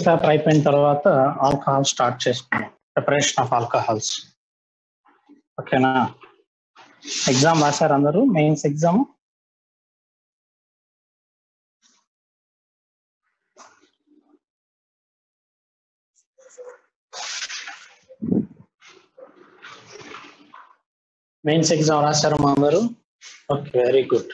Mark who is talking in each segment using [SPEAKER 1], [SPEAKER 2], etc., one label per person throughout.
[SPEAKER 1] Paper అయిపోయిన తర్వాత alcohol start చేసుకున్నాం, ప్రిపరేషన్ ఆఫ్ ఆల్కహాల్స్. ఓకేనా? ఎగ్జామ్ రాశారు అందరూ, మెయిన్స్ ఎగ్జామ్. మెయిన్స్ ఎగ్జామ్ రాశారు మా అందరూ? Okay, very good.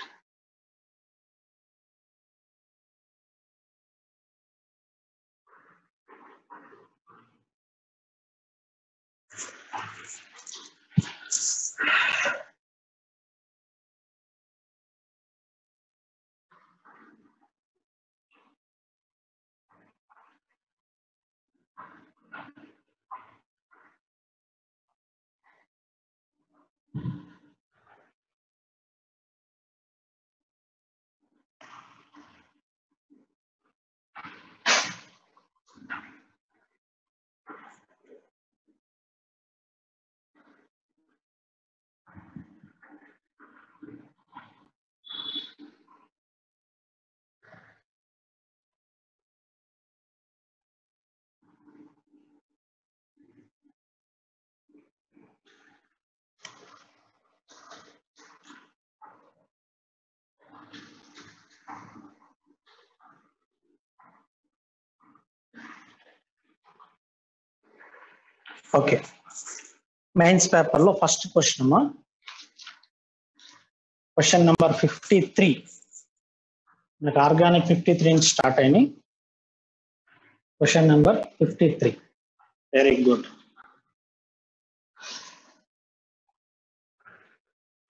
[SPEAKER 1] Okay, mains paper లో ఫస్ట్ క్వశ్చన్ అమ్మా, క్వశ్చన్ నెంబర్ 53. మనకు ఆర్గానిక్ 53 నుంచి స్టార్ట్ అయినాయి. Question number 53. Very good.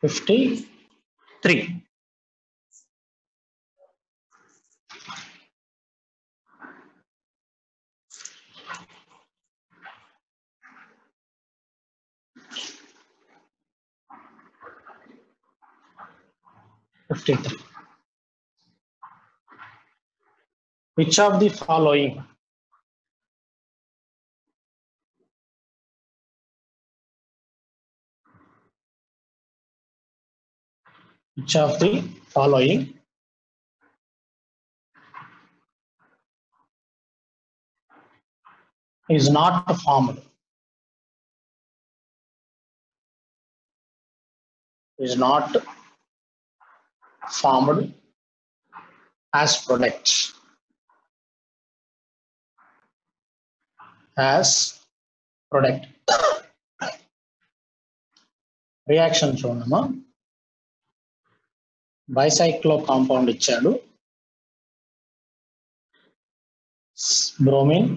[SPEAKER 1] 53. Which of the following is not formed? Is not formed as products. As product. Reaction చూడమ్మా. బైసైక్లో compound ఇచ్చాడు, bromine,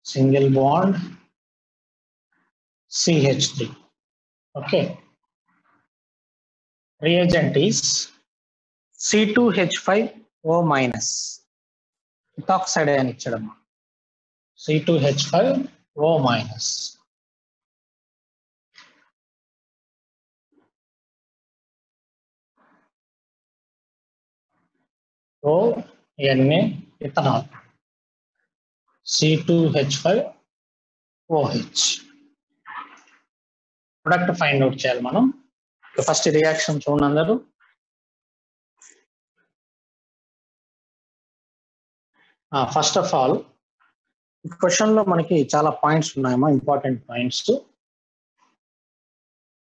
[SPEAKER 1] single bond, CH3. Okay, reagent is C2H5O-, ethoxide అని ఇచ్చాడమ్మా. C2H5O-. ONA ethanol, C2H5OH. Product find out చేయాలి మనం. First reaction చూడండి అందరూ. First of all question లో మనకి చాలా పాయింట్స్ ఉన్నాయమ్మా, ఇంపార్టెంట్ పాయింట్స్.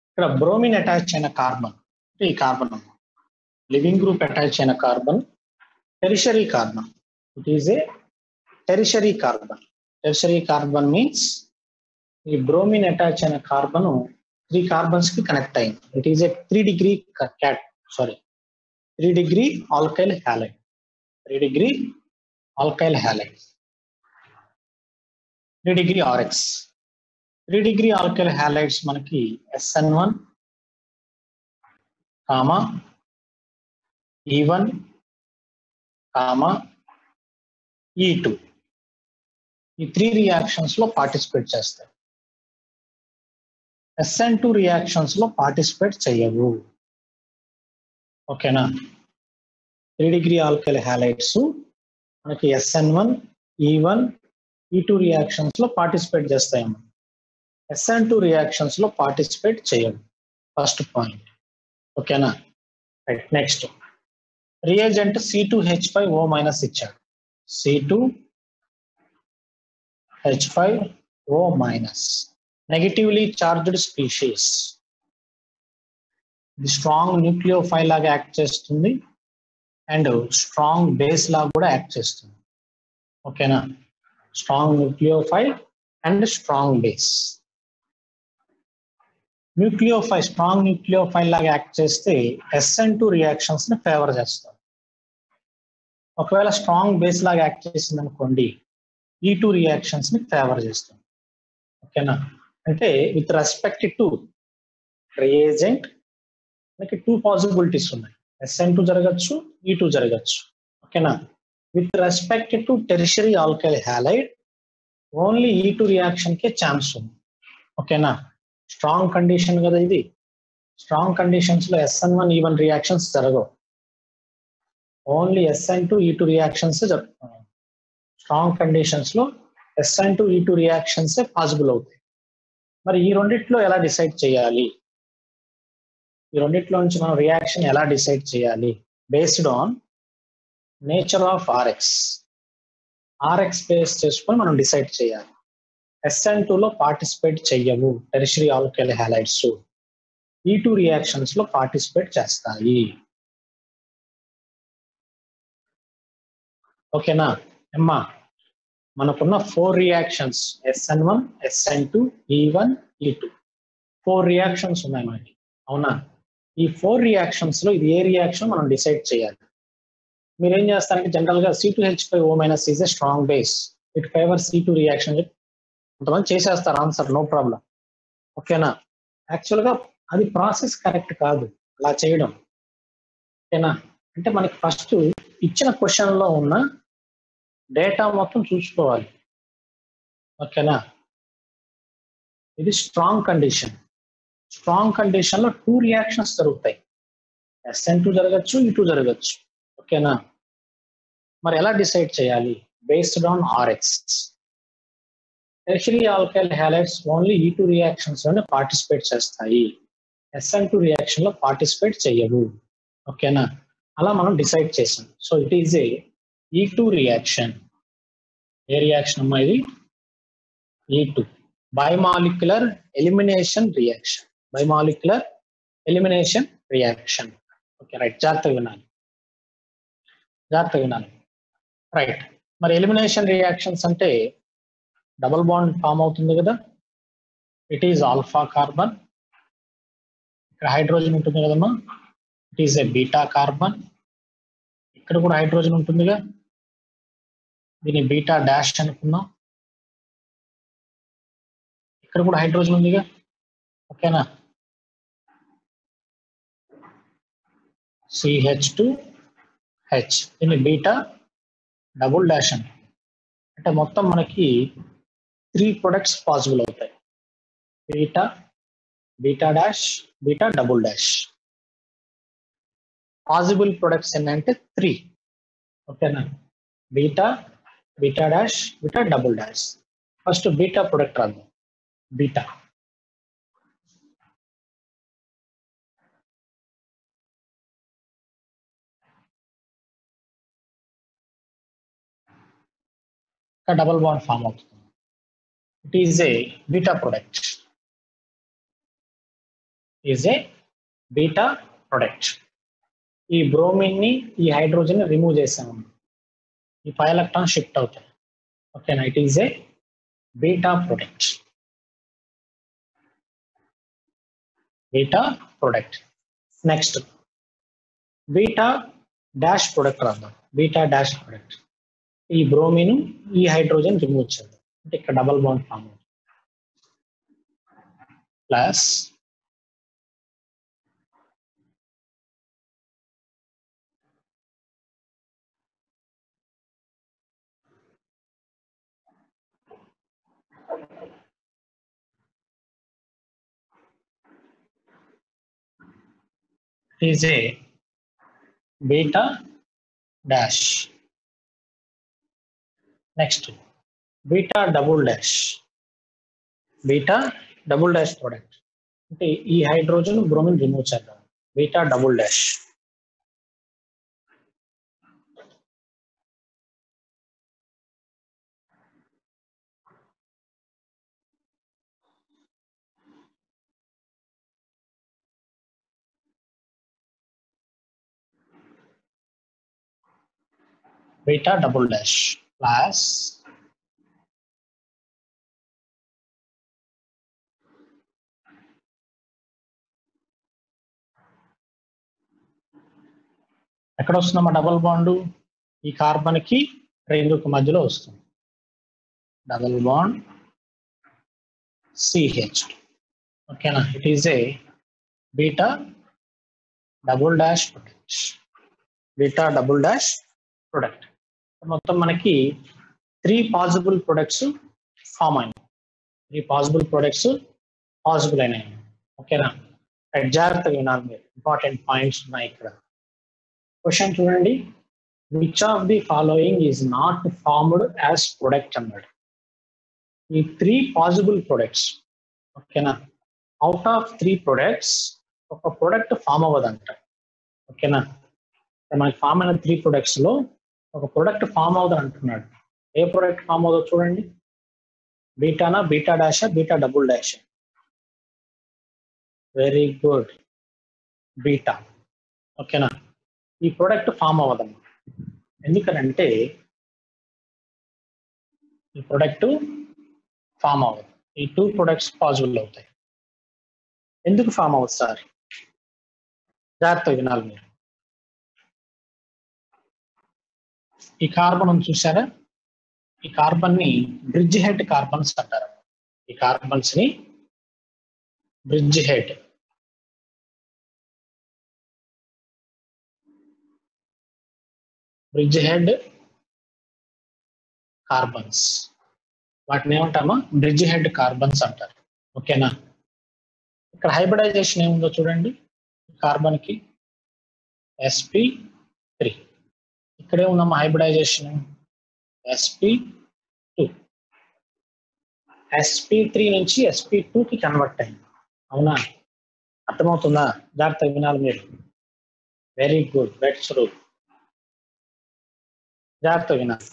[SPEAKER 1] ఇక్కడ బ్రోమిన్ అటాచ్ అయిన కార్బన్, ఈ కార్బన్ అమ్మా, లివింగ్ గ్రూప్ అటాచ్ అయిన carbon tertiary carbon. It is A tertiary carbon. Tertiary carbon means ఈ బ్రోమిన్ అటాచ్ అయిన కార్బన్ 3 కార్బన్స్ కి కనెక్ట్ అయింది. It is A 3 degree alkyl halide. 3 degree alkyl halide. 3 degree RX. 3 degree alkyl halides మనకి SN1, E1, E2. ఈ 3 reactions లో participate చేస్తాయి. SN2 reactions లో participate చేయవు. ఓకేనా? 3 degree alkyl halides మనకి SN1, E1, E2 రియాక్షన్స్ లో పార్టిసిపేట్ చేస్తాయమ్మా. SN2 రియాక్షన్స్ లో పార్టిసిపేట్ చేయవు. First point. ఓకేనా? రైట్. నెక్స్ట్ రియేజెంట్ C2H5O- ఇచ్చాడు. C2H5O minus. Negatively charged species. ఇది స్ట్రాంగ్ న్యూక్లియోఫైల్ లాగా యాక్ట్ చేస్తుంది అండ్ స్ట్రాంగ్ బేస్ లాగా కూడా యాక్ట్ చేస్తుంది. ఓకేనా, strong nucleophile and strong base. Strong nucleophile లాగా యాక్ట్ చేస్తే SN2 రియాక్షన్స్ ని ఫేవర్ చేస్తారు. ఒకవేళ స్ట్రాంగ్ బేస్ లాగా యాక్ట్ చేసింది అనుకోండి, E2 రియాక్షన్స్ ని ఫేవర్ చేస్తుంది. ఓకేనా, అంటే విత్ రెస్పెక్ట్ టు రియేజెంట్ మనకి 2 పాసిబిలిటీస్ ఉన్నాయి. SN2 జరగచ్చు, E2 జరగచ్చు. ఓకేనా, with respect to tertiary alkyl halide only E2 reaction K chance ఉంది. ఓకేనా, స్ట్రాంగ్ కండిషన్ కదా ఇది. స్ట్రాంగ్ కండిషన్స్ లో SN1 E1 రియాక్షన్స్ జరగవు, ఓన్లీ SN2 E2 రియాక్షన్స్ జరుగుతాయి. స్ట్రాంగ్ కండిషన్స్ లో SN2 E2 రియాక్షన్స్ పాసిబుల్ అవుతాయి. మరి ఈ రెండిట్లో ఎలా డిసైడ్ చేయాలి? ఈ రెండిట్లో నుంచి మనం రియాక్షన్ ఎలా డిసైడ్ చేయాలి? Based on nature of RX base చేసుకొని మనం డిసైడ్ చేయాలి. SN2 లో పార్టిసిపేట్ చెయ్యవు tertiary alkyl halides, E2 reactions లో పార్టిసిపేట్ చేస్తాయి. ఓకేనా అమ్మా, మనకున్న 4 reactions SN1, SN2, E1, E2 4 reactions ఉన్నాయి మనకి. అవునా, ఈ 4 రియాక్షన్స్ లో ఇది ఏ రియాక్షన్ మనం డిసైడ్ చేయాలి. మీరు ఏం చేస్తారంటే జనరల్ గా C2H5O minus is a strong base, it favour C2 reaction కొంతమంది చేసేస్తారు ఆన్సర్, నో ప్రాబ్లం. ఓకేనా, యాక్చువల్ గా అది ప్రాసెస్ కరెక్ట్ కాదు అలా చేయడం. ఓకేనా, అంటే మనకి ఫస్ట్ ఇచ్చిన క్వశ్చన్ లో ఉన్న డేటా మొత్తం చూసుకోవాలి. ఓకేనా, ఇది స్ట్రాంగ్ కండిషన్. స్ట్రాంగ్ కండిషన్ లో 2 రియాక్షన్స్ జరుగుతాయి, SN2 జరగచ్చు, E2 జరగచ్చు. ఓకేనా, మరి ఎలా డిసైడ్ చేయాలి? Based on RX. Tertiary alkyl halides only E2 reactions లోనే పార్టిసిపేట్ చేస్తాయి, SN2 రియాక్షన్ లో పార్టిసిపేట్ చేయవు. ఓకేనా, అలా మనం డిసైడ్ చేసాం. So it is A E2 reaction. A reaction అమ్మా ఇది? E2 bimolecular elimination reaction. Bimolecular elimination reaction. Okay right, జాగ్రత్తగా వినాలి. రైట్, మరి ఎలిమినేషన్ రియాక్షన్స్ అంటే డబుల్ బాండ్ ఫామ్ అవుతుంది కదా, ఇట్ ఈజ్ ఆల్ఫా కార్బన్, ఇక్కడ హైడ్రోజన్ ఉంటుంది కదమ్మా, it is A beta carbon, ఇక్కడ కూడా హైడ్రోజన్ ఉంటుందిగా, దీన్ని బీటా డాష్ అనుకున్నాం, ఇక్కడ కూడా హైడ్రోజన్ ఉందిగా. ఓకేనా, CH2H, దీన్ని బీటా డబుల్ డాష్ అంటే మొత్తం మనకి 3 ప్రొడక్ట్స్ పాసిబుల్ అవుతాయి, beta, beta dash, beta double dash. Possible products ఏంటంటే 3. ఓకేనా, beta, beta dash, beta double dash. First beta product రాద్దాం. బీటా డబుల్ బాండ్ ఫామ్ అవుతుంది, it is A beta product. ఈ bromine ని, ఈ హైడ్రోజన్ ని రిమూవ్ చేసాము, ఈ 5 ఎలక్ట్రాన్ షిఫ్ట్ అవుతాయి. ఓకేనా, it is A beta product. Next beta dash product రాద్దాం. బీటా డాష్ ప్రొడక్ట్, ఈ బ్రోమిన్, ఈ హైడ్రోజన్ రిమూవ్ చేద్దాం, అంటే ఇక్కడ డబుల్ బాండ్ ఫామ్ అవుతుంది. Plus is a beta dash. Next, beta double dash. Beta double dash product. అంటే ఈ hydrogen bromine remove చేద్దాం, beta double dash. beta double dash plus ఎక్కడ వస్తుందమ్మా డబుల్ బాండ్? ఈ కార్బన్ కి రింగుకి మధ్యలో వస్తుంది. Double bond CH. ఓకేనా? It is A beta double dash product. Beta double dash product. మొత్తం మనకి 3 పాసిబుల్ ప్రొడక్ట్స్ ఫామ్ అయినాయి. 3 పాసిబుల్ ప్రొడక్ట్స్ పాసిబుల్ అయినాయి. ఓకేనా? జాగ్రత్తగా వినాలి మీరు, ఇంపార్టెంట్ పాయింట్స్ ఉన్నాయి ఇక్కడ. క్వశ్చన్ చూడండి, which of the following is not formed as product అన్నాడు. ఈ 3 పాసిబుల్ ప్రొడక్ట్స్, ఓకేనా, అవుట్ ఆఫ్ 3 ప్రొడక్ట్స్ ఒక ప్రొడక్ట్ ఫామ్ అవ్వదంట. ఓకేనా? మనకి ఫామ్ అయిన 3 ప్రొడక్ట్స్ లో ఒక ప్రొడక్ట్ ఫామ్ అవుతుంది అంటున్నాడు. ఏ ప్రొడక్ట్ ఫామ్ అవుతుందో చూడండి. బీటానా, బీటా డాషా, beta double dash? Very good, beta. ఓకేనా? ఈ ప్రొడక్ట్ ఫామ్ అవ్వదమ్మా. ఎందుకనంటే ఈ ప్రొడక్ట్ ఫామ్ అవ్వదు. ఈ 2 ప్రొడక్ట్స్ పాసిబుల్ అవుతాయి. ఎందుకు ఫామ్ అవ్వదు సార్? జాగ్రత్తగా వినాలి మీరు. ఈ కార్బన్ చూసారా? ఈ కార్బన్ ని బ్రిడ్జ్ హెడ్ కార్బన్స్ అంటారు. ఈ కార్బన్స్ ని బ్రిడ్జ్ హెడ్ కార్బన్స్, వాటిని ఏమంటామా? బ్రిడ్జ్ హెడ్ కార్బన్స్ అంటారు. ఓకేనా? ఇక్కడ హైబ్రిడైజేషన్ ఏముందో చూడండి. కార్బన్ కి sp3, ఇక్కడే ఉన్నామా హైబ్రిడైజేషన్? sp2. sp3 నుంచి sp2 కి కన్వర్ట్ అయింది. అవునా? అర్థమవుతుందా? జాగ్రత్తగా వినాలి మీరు. Very good, let's rule. జాగ్రత్తగా వినాలి.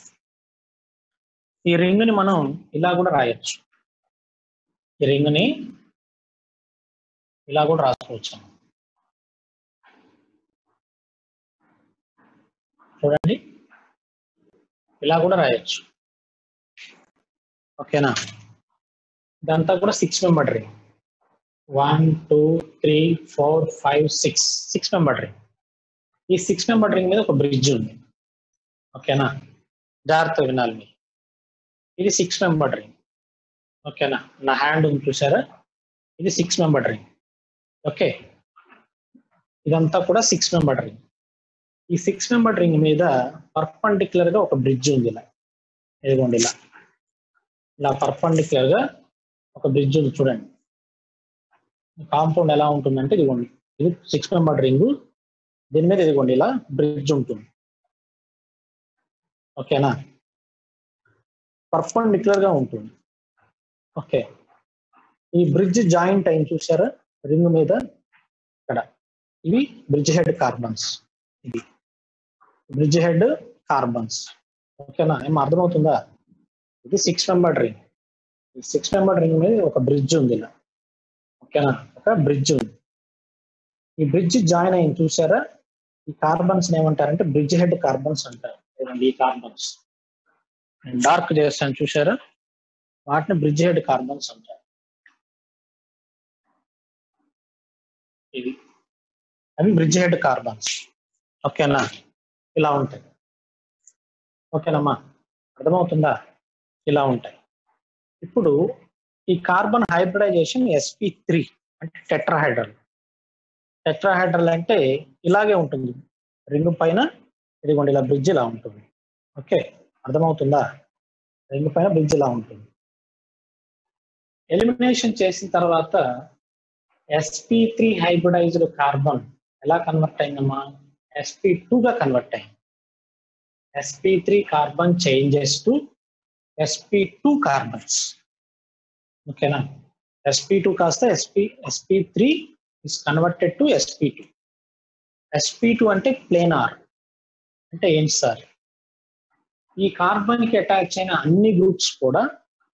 [SPEAKER 1] ఈ రింగ్ ని మనం ఇలా కూడా రాయొచ్చు. ఈ రింగ్ ని ఇలా కూడా రాసుకోవచ్చు. చూడండి, ఇలా కూడా రాయొచ్చు. ఓకేనా? ఇదంతా కూడా 6 మెంబర్ రింగ్. 1 2 3 4 5 6 member ring. ఈ 6 మెంబర్ రింగ్ మీద ఒక బ్రిడ్జ్ ఉంది. ఓకేనా? జాగ్రత్తగా వినాలి మీరు. ఇది 6 మెంబర్ రింగ్. ఓకేనా? నా హ్యాండ్ ఉంది చూసారా? ఇది 6 మెంబర్ రింగ్. ఓకే, ఇదంతా కూడా 6 మెంబర్ రింగ్. ఈ 6 మెంబర్ రింగ్ మీద పర్పెండిక్యులర్ గా ఒక బ్రిడ్జ్ ఉంది. ఇలా ఇదిగోండి, ఇలా పర్పెండిక్యులర్ గా ఒక బ్రిడ్జ్ ఉంది. చూడండి కాంపౌండ్ ఎలా ఉంటుందంటే ఇదిగోండి, ఇది 6 మెంబర్ రింగ్, దీని మీద ఇదిగోండి ఇలా బ్రిడ్జ్ ఉంటుంది. ఓకేనా? పర్పెండిక్యులర్ గా ఉంటుంది. ఓకే, ఈ బ్రిడ్జ్ జాయింట్ అయింది చూసారా రింగ్ మీద? ఇక్కడ ఇవి బ్రిడ్జ్ హెడ్ కార్బన్స్. ఇది బ్రిడ్జ్ హెడ్ కార్బన్స్. ఓకేనా? ఏం అర్థమవుతుందా? ఇది 6 మెంబర్ రింగ్. ఈ 6 మెంబర్ రింగ్ మీద ఒక బ్రిడ్జ్ ఉంది ఇలా. ఓకేనా? ఒక బ్రిడ్జ్ ఉంది. ఈ బ్రిడ్జ్ జాయిన్ అయింది చూసారా? ఈ కార్బన్స్ ఏమంటారంటే బ్రిడ్జ్ హెడ్ కార్బన్స్ అంటారు. ఈ కార్బన్స్ డార్క్ చేస్తాను చూసారా? వాటిని బ్రిడ్జ్ హెడ్ కార్బన్స్ అంటారు. ఇవి అవి బ్రిడ్జ్ హెడ్ కార్బన్స్. ఓకేనా? ఇలా ఉంటాయి. ఓకేనమ్మా, అర్థమవుతుందా? ఇలా ఉంటాయి. ఇప్పుడు ఈ కార్బన్ హైబ్రిడైజేషన్ sp3 అంటే టెట్రాహైడ్రల్. టెట్రాహైడ్రల్ అంటే ఇలాగే ఉంటుంది. రింగ్ పైన ఇదిగోండి ఇలా బ్రిడ్జ్ ఇలా ఉంటుంది. ఓకే, అర్థమవుతుందా? రింగ్ పైన బ్రిడ్జ్ ఇలా ఉంటుంది. ఎలిమినేషన్ చేసిన తర్వాత sp3 హైబ్రిడైజ్డ్ కార్బన్ ఎలా కన్వర్ట్ అయిందమ్మా? sp2 గా కన్వర్ట్ అయింది. sp3 carbon changes to sp2 carbons. ఓకేనా? sp2 కాస్త sp3 is converted to sp2. sp2 అంటే ప్లేనార్. అంటే ఏంటి సార్? ఈ కార్బన్ కి అటాచ్ అయిన అన్ని గ్రూప్స్ కూడా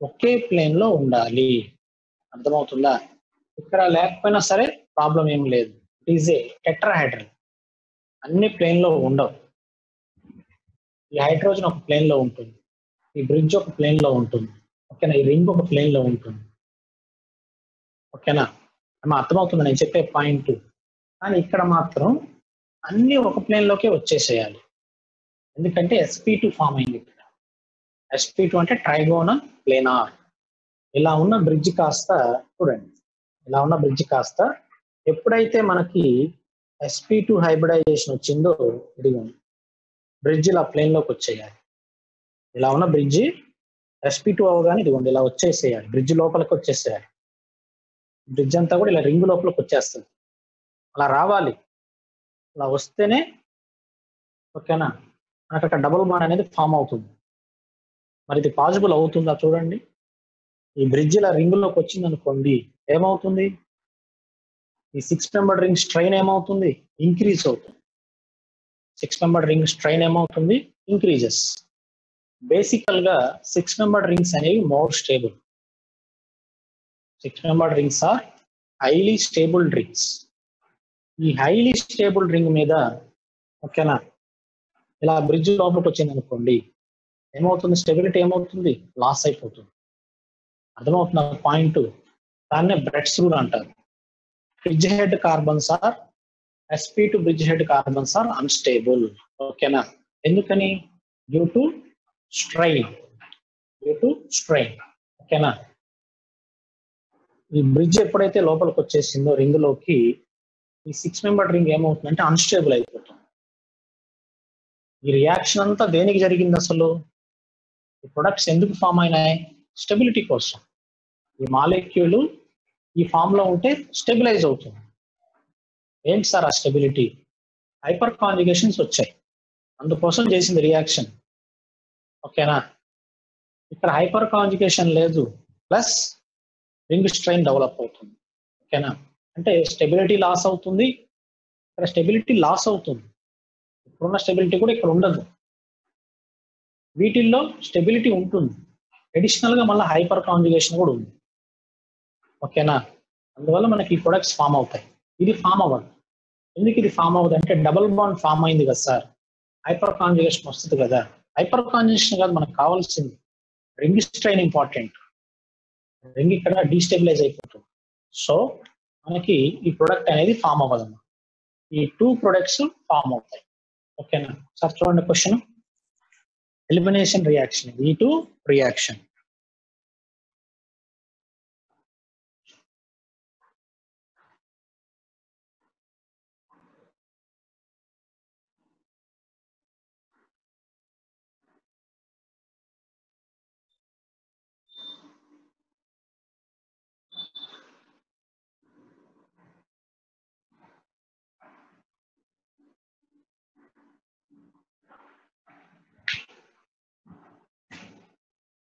[SPEAKER 1] ఒకే ప్లేన్ లో ఉండాలి. అర్థమవుతుందా? ఇక్కడ లేకపోయినా సరే ప్రాబ్లం ఏం లేదు. It is a tetrahedral. అన్ని ప్లేన్ లో ఉండవు. ఈ హైడ్రోజన్ ఒక ప్లేన్ లో ఉంటుంది, ఈ బ్రిడ్జ్ ఒక ప్లేన్ లో ఉంటుంది, ఓకేనా, ఈ రింగ్ ఒక ప్లేన్ లో ఉంటుంది, ఓకేనా. అర్థమవుతుంది నేను చెప్పే పాయింట్. కానీ ఇక్కడ మాత్రం అన్ని ఒక ప్లేన్ లోకే వచ్చేసేయాలి, ఎందుకంటే sp2 ఫామ్ అయింది ఇక్కడ. sp2 అంటే ట్రైగోనల్ ప్లేనార్. ఇలా ఉన్న బ్రిడ్జ్ కాస్త చూడండి, ఇలా ఉన్న బ్రిడ్జ్ కాస్త ఎప్పుడైతే మనకి sp2 హైబ్రిడైజేషన్ వచ్చిందో ఇదిగోండి బ్రిడ్జ్ ఇలా ప్లేన్ లోకి వచ్చేయాలి. ఇలా ఉన్న బ్రిడ్జ్ sp2 అవగానే ఇదిగోండి ఇలా వచ్చేసేయాలి, బ్రిడ్జ్ లోపలికి వచ్చేసేయాలి. బ్రిడ్జ్ అంతా కూడా ఇలా రింగ్ లోపలికి వచ్చేస్తుంది. అలా రావాలి, అలా వస్తేనే ఓకేనా మనకు అక్కడ డబుల్ బాండ్ అనేది ఫామ్ అవుతుంది. మరి ఇది పాసిబుల్ అవుతుందా చూడండి. ఈ బ్రిడ్జ్ ఇలా రింగ్ లోకి వచ్చింది అనుకోండి, ఏమవుతుంది, ఈ 6 మెంబర్ రింగ్ స్ట్రైన్ ఏమవుతుంది, ఇంక్రీజ్ అవుతుంది. 6 మెంబర్ రింగ్ స్ట్రైన్ ఏమవుతుంది, ఇంక్రీజెస్. బేసికల్ గా 6 మెంబర్ రింగ్స్ అనేవి more stable. 6 member rings are highly stable rings. ఈ హైలీ స్టేబుల్ రింగ్ మీద ఓకేనా ఇలా బ్రిడ్జ్ లోపలికి వచ్చింది అనుకోండి, ఏమవుతుంది, స్టెబిలిటీ ఏమవుతుంది, లాస్ అయిపోతుంది. అర్థమవుతున్న పాయింట్. దాన్నే బ్రెడ్స్ రూల్ అంటారు. Bridgehead carbons are sp2 bridgehead carbons are unstable, ఓకేనా. ఎందుకని, డ్యూ టు స్ట్రైన్, ఓకేనా. ఈ బ్రిడ్జ్ ఎప్పుడైతే లోపలికి వచ్చేసిందో రింగ్ లోకి, ఈ 6 మెంబర్ రింగ్ ఏమవుతుందంటే అన్స్టేబుల్ అయిపోతుంది. ఈ రియాక్షన్ అంతా దేనికి జరిగింది అసలు, ఈ ప్రొడక్ట్స్ ఎందుకు ఫామ్ అయినాయి, స్టెబిలిటీ కోసం. ఈ మాలిక్యూల్ ఈ ఫామ్ లో ఉంటే స్టెబిలైజ్ అవుతుంది. ఏంటి సార్ ఆ స్టెబిలిటీ, హైపర్ కాంజుగేషన్స్ వచ్చాయి, అందుకోసం చేసింది రియాక్షన్, ఓకేనా. ఇక్కడ హైపర్ కాంజుగేషన్ లేదు, ప్లస్ రింగ్ స్ట్రెయిన్ డెవలప్ అవుతుంది, ఓకేనా. అంటే స్టెబిలిటీ లాస్ అవుతుంది, ఇక్కడ స్టెబిలిటీ లాస్ అవుతుంది. ఇప్పుడున్న స్టెబిలిటీ కూడా ఇక్కడ ఉండదు. వీటిల్లో స్టెబిలిటీ ఉంటుంది, అడిషనల్ గా మళ్ళీ హైపర్ కాంజుగేషన్ కూడా ఉంది, ఓకేనా. అందువల్ల మనకి ఈ ప్రొడక్ట్స్ ఫామ్ అవుతాయి. ఇది ఫామ్ అవ్వదు. ఎందుకు ఇది ఫామ్ అవ్వదు అంటే, డబుల్ బాండ్ ఫామ్ అయింది కదా సార్, హైపర్ కాంజుగేషన్ వస్తుంది కదా. హైపర్ కాంజుగేషన్ కాదు మనకు కావాల్సింది, రింగ్ స్ట్రెయిన్ ఇంపార్టెంట్. రింగ్ ఇక్కడ డీస్టెబిలైజ్ అయిపోతుంది. సో మనకి ఈ ప్రొడక్ట్ అనేది ఫామ్ అవ్వదమ్మా, ఈ 2 ప్రొడక్ట్స్ ఫామ్ అవుతాయి, ఓకేనా. సార్ చూడండి question, elimination reaction, E2 reaction.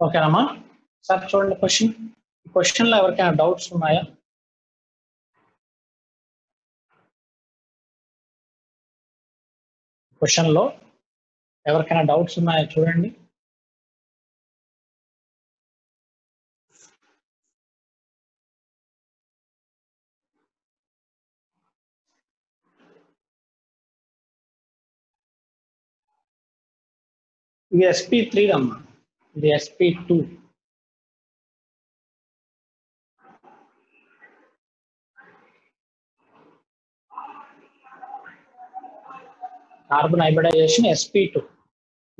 [SPEAKER 1] ఓకేనమ్మా. సార్ చూడండి క్వశ్చన్, ఈ క్వశ్చన్ లో ఎవరికైనా డౌట్స్ ఉన్నాయా? క్వశ్చన్ లో ఎవరికైనా డౌట్స్ ఉన్నాయా చూడండి. ఇది sp3 అమ్మా, ఇది sp2. కార్బన్ హైబ్రిడైజేషన్ sp2,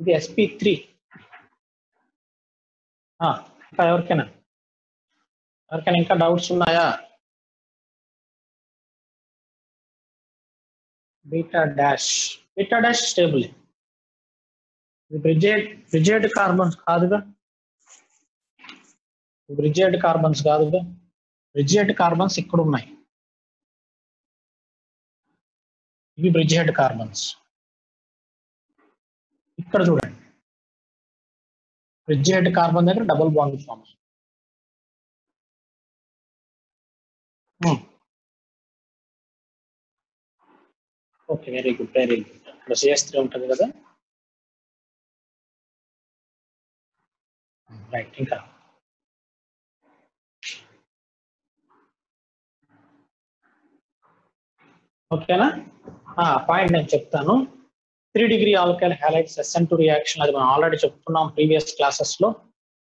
[SPEAKER 1] ఇది sp3. ఇంకా ఎవరికైనా ఇంకా డౌట్స్ ఉన్నాయా? Beta dash stable. ఇది బ్రిడ్జెడ్ కార్బన్స్ కాదుగా, బ్రిడ్జెడ్ కార్బన్స్ ఇక్కడ ఉన్నాయి, ఇవి బ్రిడ్జెడ్ కార్బన్స్. ఇక్కడ చూడండి, బ్రిడ్జెడ్ కార్బన్ దగ్గర double bond form. Okay, very good. ఇక్కడ CS3 ఉంటుంది కదా, రైట్. ఇంకా ఓకేనా, పాయింట్ నేను చెప్తాను. 3 degree alkyl halides SN2 reaction అది మనం ఆల్రెడీ చెప్పుకున్నాం ప్రీవియస్ క్లాసెస్ లో.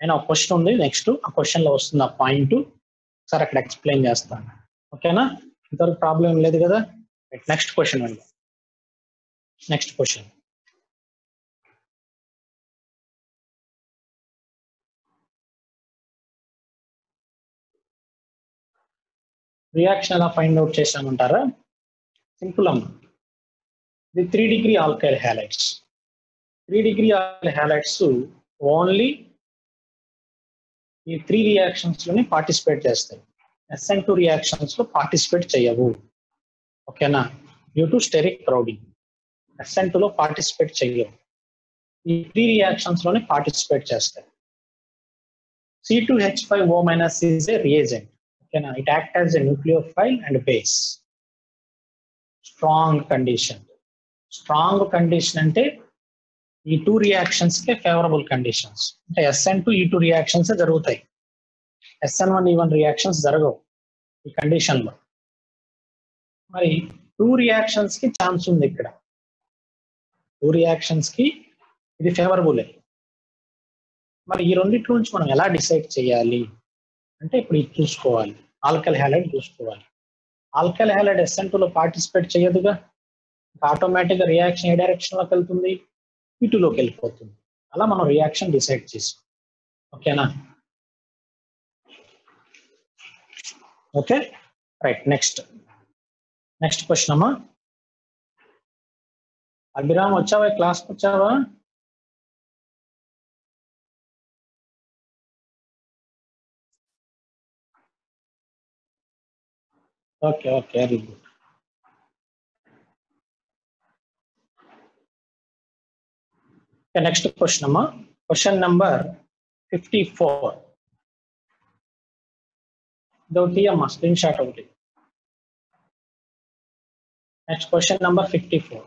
[SPEAKER 1] నేను ఒక క్వశ్చన్ ఉంది నెక్స్ట్, ఆ క్వశ్చన్ లో వస్తుంది ఆ పాయింట్, సార్ అక్కడ ఎక్స్ప్లెయిన్ చేస్తాను. ఓకేనా, ఇంతవరకు ప్రాబ్లం ఏం లేదు కదా. నెక్స్ట్ క్వశ్చన్ అండి. నెక్స్ట్ క్వశ్చన్, రియాక్షన్ ఎలా ఫైండ్ అవుట్ చేసామంటారా? సింపుల్ అమ్మ. ఇది 3 degree alkyl halides. 3 degree alkyl halides only ఈ 3 రియాక్షన్స్ లోనే పార్టిసిపేట్ చేస్తాయి. SN2 రియాక్షన్స్ లో పార్టిసిపేట్ చేయవు. ఓకేనా, due to stearic crowding SN2 లో పార్టిసిపేట్ చేయవు. ఈ 3 రియాక్షన్స్ లోనే పార్టిసిపేట్ చేస్తాయి. C2H5O- is a reagent. ఓకేనా, it act as a nucleophile and base. Strong condition. Strong condition అంటే ఈ 2 రియాక్షన్స్ కే ఫేవరబుల్ కండిషన్స్. అంటే SN2 E2 రియాక్షన్స్ జరుగుతాయి, SN1 E1 రియాక్షన్స్ జరగవు ఈ కండిషన్ లో. మరి 2 రియాక్షన్స్ కి ఛాన్స్ ఉంది ఇక్కడ. 2 రియాక్షన్స్ కి ఇది ఫేవరబులే. మరి ఈ రెండిట్లో నుంచి మనం ఎలా డిసైడ్ చేయాలి అంటే ఇప్పుడు ఇది చూసుకోవాలి, ఆల్కైల్ హ్యాలైడ్ చూసుకోవాలి. ఆల్కైల్ హ్యాలైడ్ SN2 లో పార్టిసిపేట్ చేయదుగా, ఆటోమేటిక్ గా రియాక్షన్ ఏ డైరెక్షన్ లోకి వెళ్తుంది, E2 లోకి వెళ్ళిపోతుంది. అలా మనం రియాక్షన్ డిసైడ్ చేసాం. ఓకేనా, ఓకే రైట్. నెక్స్ట్ క్వశ్చన్ అమ్మా. అభిరామ్ వచ్చావా, క్లాస్కి వచ్చావా? Okay okay, very good. Next question అమ్మా, క్వశ్చన్ నెంబర్ 54. ఇదొకటి అమ్మా, స్క్రీన్ షాట్ ఒకటి. Next question number 54.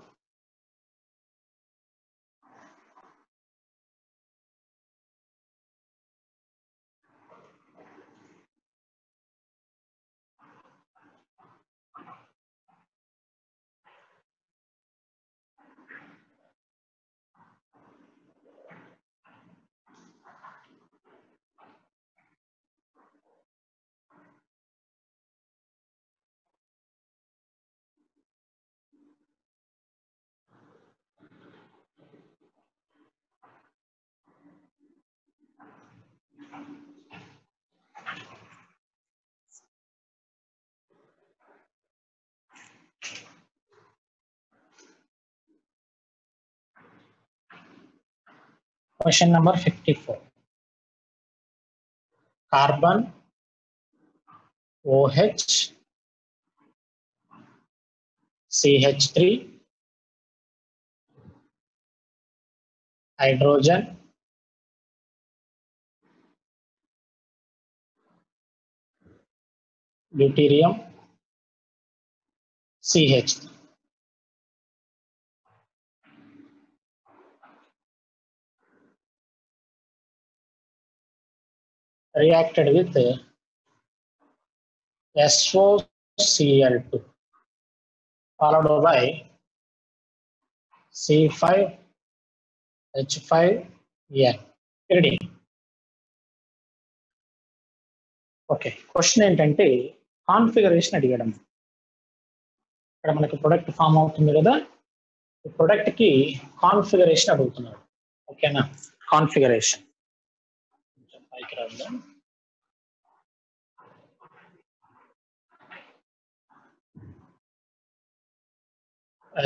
[SPEAKER 1] Question number 54. Carbon, OH, CH3, hydrogen, deuterium, CH3. Reacted with SOCl2 followed by C5H5n. Ready? Okay, question ఏంటంటే configuration అడిగడం. ఇక్కడ మనకి product form అవుతుంది కదా, ఈ ప్రొడక్ట్ కి కాన్ఫిగరేషన్ అడుగుతున్నాడు. ఓకేనా, కాన్ఫిగరేషన్ పైకి రాద్దాం.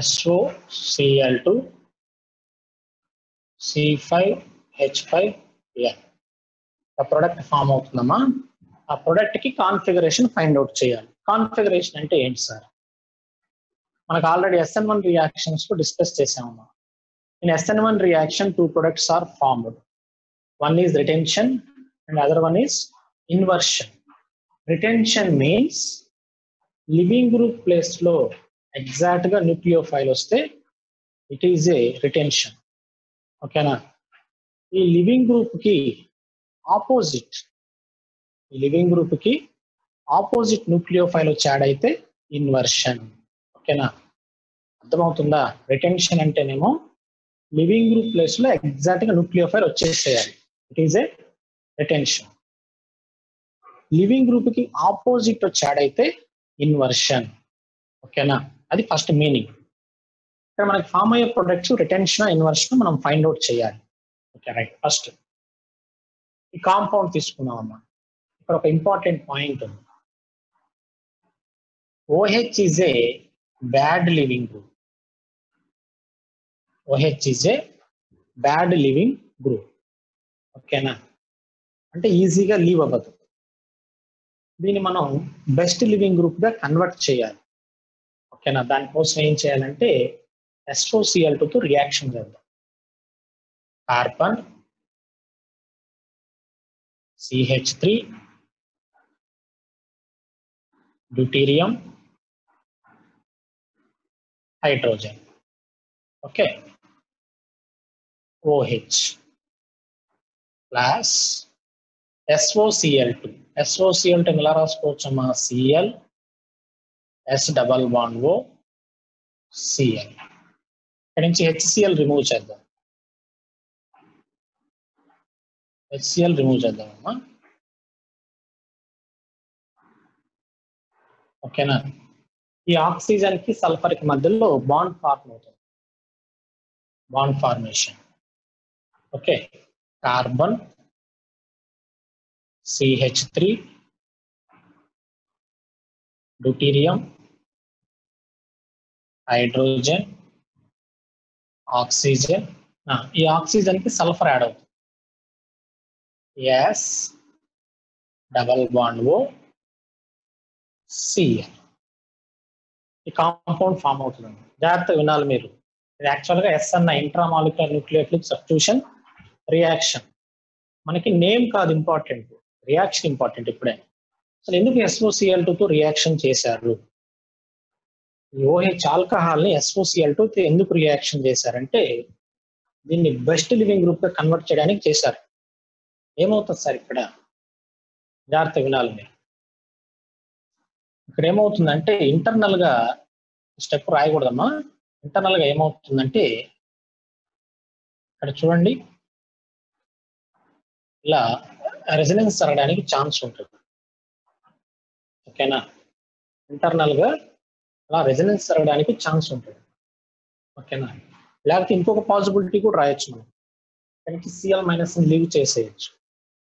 [SPEAKER 1] SOCl2 C5H5n ఆ ప్రొడక్ట్ ఫామ్ అవుతుందమ్మా. ఆ ప్రొడక్ట్ కి కాన్ఫిగరేషన్ ఫైండ్ అవుట్ చేయాలి. కాన్ఫిగరేషన్ అంటే ఏంటి సార్? మనకు ఆల్రెడీ SN1 రియాక్షన్స్ లో డిస్కస్ చేసామమ్మా. In SN1 reaction 2 products are formed. One is retention and other one is inversion. Retention means living group place లో ఎగ్జాక్ట్ గా న్యూక్లియోఫైల్ వస్తే ఇట్ ఈజ్ ఏ రిటెన్షన్. ఓకేనా, ఈ లివింగ్ గ్రూప్ కి opposite, ఈ leaving group కి opposite nucleophile వచ్చి add అయితే ఇన్వర్షన్. ఓకేనా, అర్థమవుతుందా? రిటెన్షన్ అంటేనేమో లివింగ్ గ్రూప్ ప్లేస్ లో ఎగ్జాక్ట్ గా న్యూక్లియోఫైల్ వచ్చేసేయాలి. It is a retention. Leaving group కి ఆపోజిట్ వచ్చి యాడ్ అయితే ఇన్వర్షన్. ఓకేనా? అది ఫస్ట్ మీనింగ్. ఇక్కడ మనకి ఫామ్ అయ్యే ప్రొడక్ట్స్ రిటెన్షన్ ఇన్వర్షన్ మనం ఫైండ్ అవుట్ చేయాలి. Okay right. ఫస్ట్ ఈ కాంపౌండ్ తీసుకున్నాం అమ్మా. ఇక్కడ ఒక ఇంపార్టెంట్ పాయింట్ ఉంది. OH is a bad living group. OH is a bad living group. ఓకేనా? అంటే ఈజీగా లీవ్ అవ్వదు. దీన్ని మనం బెస్ట్ లివింగ్ గ్రూప్ గా కన్వర్ట్ చేయాలి. ఓకేనా? దానికోసం ఏం చేయాలంటే SOCl2 తో రియాక్షన్ చేద్దాం. Carbon CH3 deuterium hydrogen. Okay, OH plus SOCl2. SOCl2 ఎలా రాసుకోవచ్చమ్మా? Cl S double bond O Cl. ఇక్కడ నుంచి HCl రిమూవ్ చేద్దాం. HCl రిమూవ్ చేద్దామమ్మా. ఓకేనా? ఈ ఆక్సిజన్ కి సల్ఫర్ కి మధ్యలో బాండ్ ఫార్మ్ అవుతుంది. Bond formation. Okay, carbon CH3 deuterium hydrogen oxygen. ఈ ఆక్సిజన్ కి సల్ఫర్ యాడ్ అవుతుంది. S double bond O Cl. ఈ కాంపౌండ్ ఫామ్ అవుతుంది. జాగ్రత్తగా వినాలి మీరు. ఇది యాక్చువల్గా S అన్న ఇంట్రామాలిక్యులర్ న్యూక్లియోఫిలిక్ సబ్స్టిట్యూషన్ రియాక్షన్. మనకి నేమ్ కాదు ఇంపార్టెంట్, రియాక్షన్ ఇంపార్టెంట్. ఇప్పుడే అసలు ఎందుకు SOCl2 తో రియాక్షన్ చేశారు? ఈ OH ఆల్కహాల్ ని SOCl2 తో ఎందుకు రియాక్షన్ చేశారంటే దీన్ని బెస్ట్ లివింగ్ గ్రూప్ గా కన్వర్ట్ చేయడానికి చేశారు. ఏమవుతుంది సార్ ఇక్కడ? జాగ్రత్త వినాలి మీరు. ఇక్కడ ఏమవుతుందంటే ఇంటర్నల్ గా స్టెప్ రాయకూడదమ్మా. ఇంటర్నల్ గా ఏమవుతుందంటే ఇక్కడ చూడండి, ఇలా రెసినెన్స్ జరగడానికి ఛాన్స్ ఉంటుంది. ఓకేనా? ఇంటర్నల్ గా అలా రెసినెన్స్ జరగడానికి ఛాన్స్ ఉంటుంది. ఓకేనా? లేకపోతే ఇంకొక పాసిబిలిటీ కూడా రాయొచ్చు మనం. దానికి Cl మైనస్ లీవ్ చేసేయచ్చు.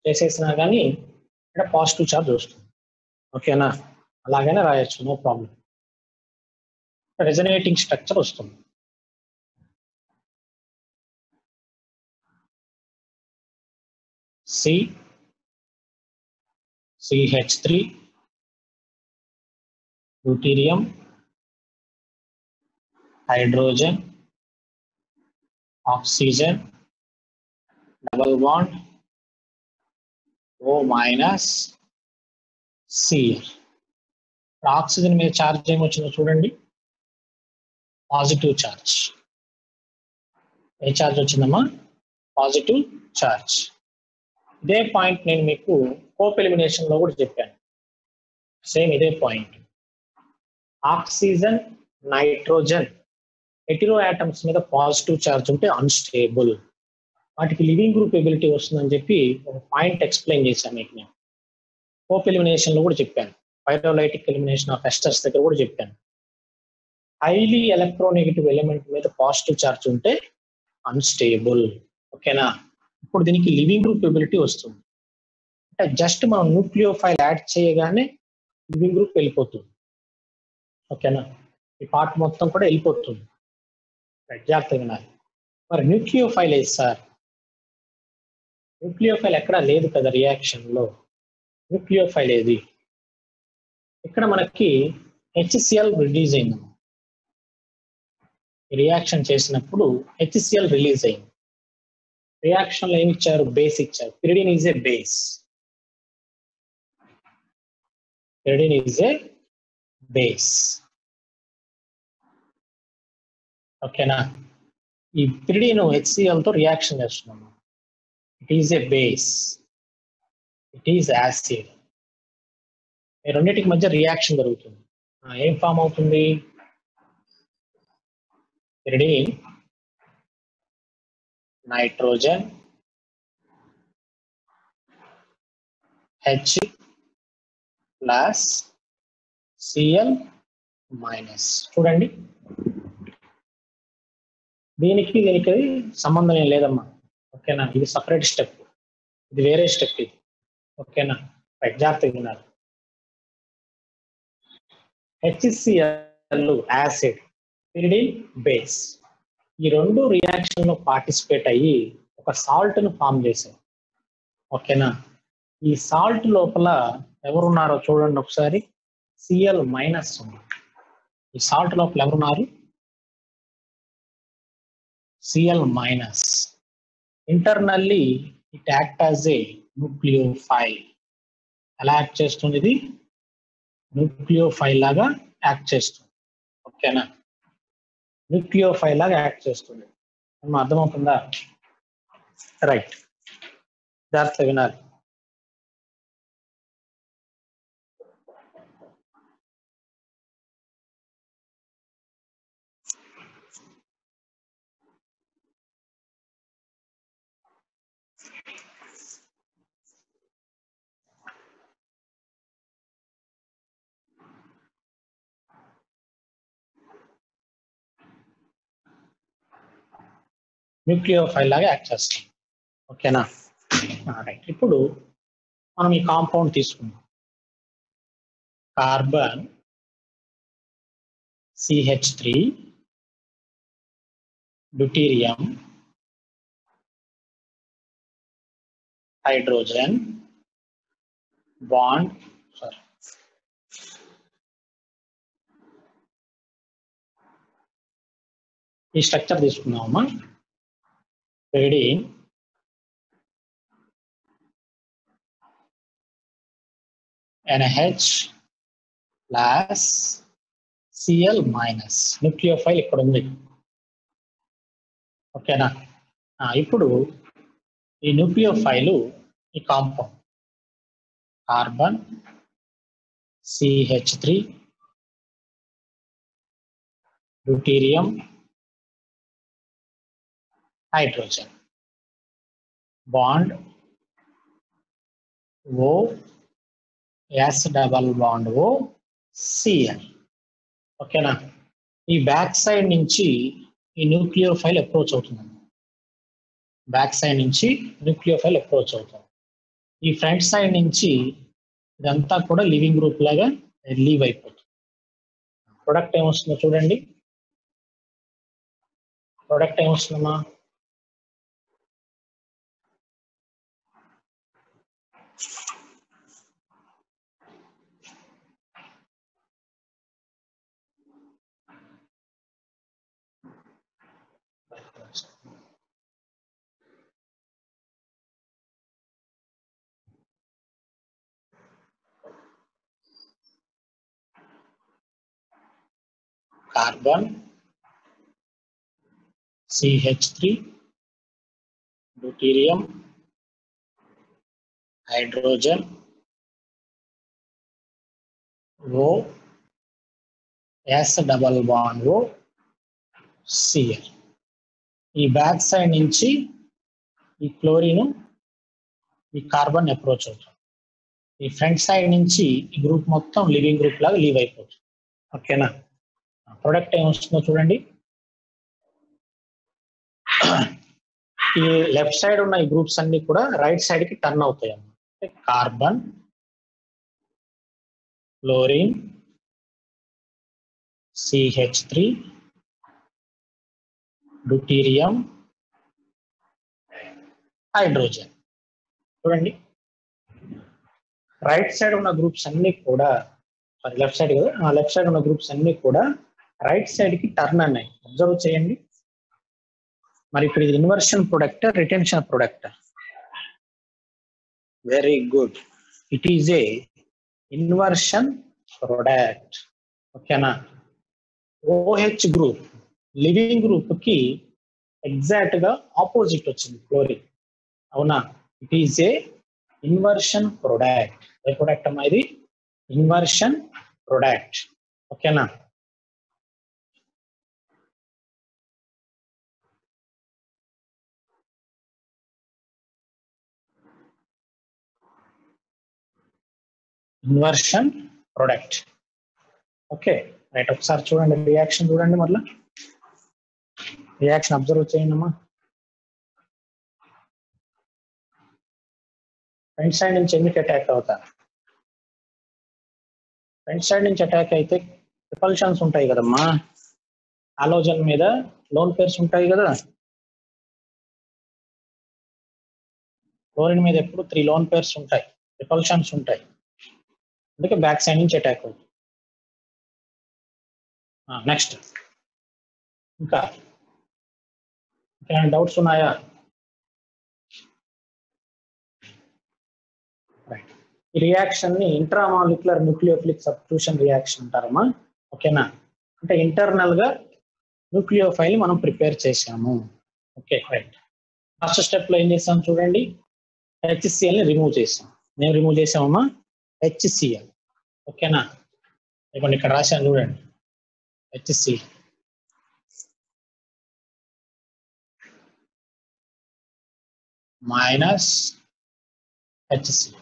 [SPEAKER 1] చేసేసినా కానీ ఇక్కడ పాజిటివ్ చార్జ్ వస్తుంది. ఓకేనా? అలాగనే రాయొచ్చు, నో ప్రాబ్లం. రెజనేటింగ్ స్ట్రక్చర్ వస్తుంది. CH3 deuterium hydrogen oxygen double bond O minus Cl. Oxygen మీద ఛార్జ్ ఏమొచ్చిందో చూడండి, పాజిటివ్ ఛార్జ్. ఏ ఛార్జ్ వచ్చిందమ్మా? Positive charge. ఇదే పాయింట్ నేను మీకు కోప్ ఎలిమినేషన్ లో కూడా చెప్పాను. సేమ్ ఇదే point. Oxygen nitrogen Hetero atoms మీద పాజిటివ్ ఛార్జ్ ఉంటే అన్స్టేబుల్, వాటికి లివింగ్ గ్రూప్ ఎబిలిటీ వస్తుందని చెప్పి ఒక పాయింట్ ఎక్స్ప్లెయిన్ చేశాను మీకు. నేను కోప్ ఎలిమినేషన్ లో కూడా చెప్పాను. పైరోలైటిక్ ఎలిమినేషన్ ఆఫ్ ఎస్టర్స్ దగ్గర కూడా చెప్పాను. హైలీ ఎలక్ట్రోనెగటివ్ ఎలిమెంట్ మీద పాజిటివ్ ఛార్జ్ ఉంటే అన్స్టేబుల్. ఓకేనా? ఇప్పుడు దీనికి లివింగ్ గ్రూప్ ఎబిలిటీ వస్తుంది. అంటే జస్ట్ మనం న్యూక్లియోఫైల్ యాడ్ చేయగానే లివింగ్ గ్రూప్ వెళ్ళిపోతుంది. ఓకేనా? ఈ పార్ట్ మొత్తం కూడా వెళ్ళిపోతుంది. జాగ్రత్తగా వినాలి. మరి న్యూక్లియోఫైల్ ఏది సార్? న్యూక్లియోఫైల్ ఎక్కడా లేదు కదా రియాక్షన్ లో. న్యూక్లియోఫైల్ ఏది? ఇక్కడ మనకి HCl రిలీజ్ అయింది. రియాక్షన్ చేసినప్పుడు HCl రిలీజ్ అయింది. రియాక్షన్ లో ఏమి ఇచ్చారు? బేస్ ఇచ్చారు. Pyridine is a base. Pyridine is a base. ఓకేనా? ఈ పిరిడిన్ HCl తో రియాక్షన్ చేస్తున్నాము. It is A base, it is acid. ఈ రెండింటికి మధ్య రియాక్షన్ జరుగుతుంది. ఏం ఫామ్ అవుతుంది? pyridine, nitrogen, H plus Cl minus. చూడండి, దీనికి సంబంధం ఏం లేదమ్మా. ఓకేనా, ఇది సపరేట్ స్టెప్, ఇది వేరే స్టెప్ ఇది. ఓకేనా, జాగ్రత్తగా వినాలి. HCl యాసిడ్, పిరిడిన్ బేస్, ఈ రెండు రియాక్షన్ లో పార్టిసిపేట్ అయ్యి ఒక సాల్ట్ ను ఫామ్ చేశాయి. ఓకేనా, ఈ సాల్ట్ లోపల ఎవరున్నారో చూడండి ఒకసారి. Cl మైనస్ ఉంది. ఈ సాల్ట్ లోపల ఎవరున్నారు? Cl minus. Internally it act as a nucleophile. ఎలా యాక్ట్ చేస్తుంది? ఇది న్యూక్లియోఫైల్ లాగా యాక్ట్ చేస్తుంది. ఓకేనా, న్యూక్లియోఫైల్ లాగా యాక్ట్ చేస్తుంది. అర్థమవుతుందా? రైట్, జాగ్రత్త వినాలి. న్యూక్లియోఫైల్ లాగా యాక్ట్ చేస్తుంది. ఓకేనా, రైట్. ఇప్పుడు మనం ఈ కాంపౌండ్ తీసుకుందాం. Carbon CH3, deuterium, hydrogen, bond, ఈ స్ట్రక్చర్ తీసుకుందామమ్మా. pyridine, NH plus Cl minus. Nucleophile ఇక్కడ ఉంది. ఓకేనా, ఇప్పుడు ఈ న్యూక్లియోఫైల్ ఈ compound carbon CH3, deuterium, hydrogen, bond O, S double bond O, Cl. ఓకేనా, ఈ బ్యాక్ సైడ్ నుంచి ఈ న్యూక్లియోఫైల్ అప్రోచ్ అవుతుంది. బ్యాక్ సైడ్ నుంచి న్యూక్లియోఫైల్ అప్రోచ్ అవుతుంది. ఈ ఫ్రంట్ సైడ్ నుంచి ఇదంతా కూడా లివింగ్ గ్రూప్ లాగా లీవ్ అయిపోతుంది. ప్రొడక్ట్ ఏమొస్తుందో చూడండి. ప్రొడక్ట్ ఏమొస్తుందమ్మా? Carbon CH3, deuterium, hydrogen, O, S double bond O, Cl. ఈ బ్యాక్ సైడ్ నుంచి ఈ క్లోరిన్ ఈ కార్బన్ అప్రోచ్ అవుతుంది. ఈ ఫ్రంట్ సైడ్ నుంచి ఈ గ్రూప్ మొత్తం లివింగ్ గ్రూప్ లాగా లీవ్ అయిపోతుంది. ఓకేనా, ప్రొడక్ట్ ఏమొస్తుందో చూడండి. ఈ లెఫ్ట్ సైడ్ ఉన్న ఈ గ్రూప్స్ అన్ని కూడా రైట్ సైడ్ కి టర్న్ అవుతాయి అన్నమాట. Carbon, chlorine, CH3, deuterium, hydrogen. చూడండి, రైట్ సైడ్ ఉన్న గ్రూప్స్ అన్ని కూడా, సారీ లెఫ్ట్ సైడ్ కదా, లెఫ్ట్ సైడ్ ఉన్న గ్రూప్స్ అన్ని కూడా రైట్ సైడ్ కి టర్న్ అన్నాయి. అబ్జర్వ్ చేయండి. మరి ఇప్పుడు ఇది inversion product, retention product? Very good, it is A inversion product. ఓకేనా, OH గ్రూప్ లివింగ్ గ్రూప్ కి ఎగ్జాక్ట్ గా ఆపోజిట్ వచ్చింది క్లోరిన్. అవునా, it is A inversion product. A product అమ్మా ఇది? Inversion product. ఓకేనా, ఇన్వర్షన్ ప్రొడక్ట్. ఓకే రైట్, ఒకసారి చూడండి రియాక్షన్ చూడండి, మళ్ళీ రియాక్షన్ అబ్జర్వ్ చేయండి అమ్మా. ఫ్రంట్ సైడ్ నుంచి ఎందుకు అటాక్ అవుతారు? ఫ్రంట్ సైడ్ నుంచి అటాక్ అయితే రిపల్షన్స్ ఉంటాయి కదమ్మా, హాలోజన్ మీద లోన్ పేర్స్ ఉంటాయి కదా, క్లోరిన్ మీద ఎప్పుడు 3 లోన్ పేర్స్ ఉంటాయి, రిపల్షన్స్ ఉంటాయి, అందుకే బ్యాక్ సైడ్ నుంచి అటాక్ అవుతుంది. నెక్స్ట్ ఇంకా డౌట్స్ ఉన్నాయా? రైట్, ఈ రియాక్షన్ ని ఇంట్రామాలిక్యులర్ న్యూక్లియోఫిలిక్ సబ్స్టిట్యూషన్ రియాక్షన్ అంటారమ్మా. ఓకేనా, అంటే ఇంటర్నల్ గా న్యూక్లియోఫైల్ మనం ప్రిపేర్ చేసాము. ఓకే రైట్, ఫస్ట్ స్టెప్ లో ఏం చేసాం చూడండి, HCl ని రిమూవ్ చేసాం. నేను రిమూవ్ చేసామమ్మా HCl. ఓకేనా, ఇప్పుడు ఇక్కడ రాశాను చూడండి, HCl minus HCl.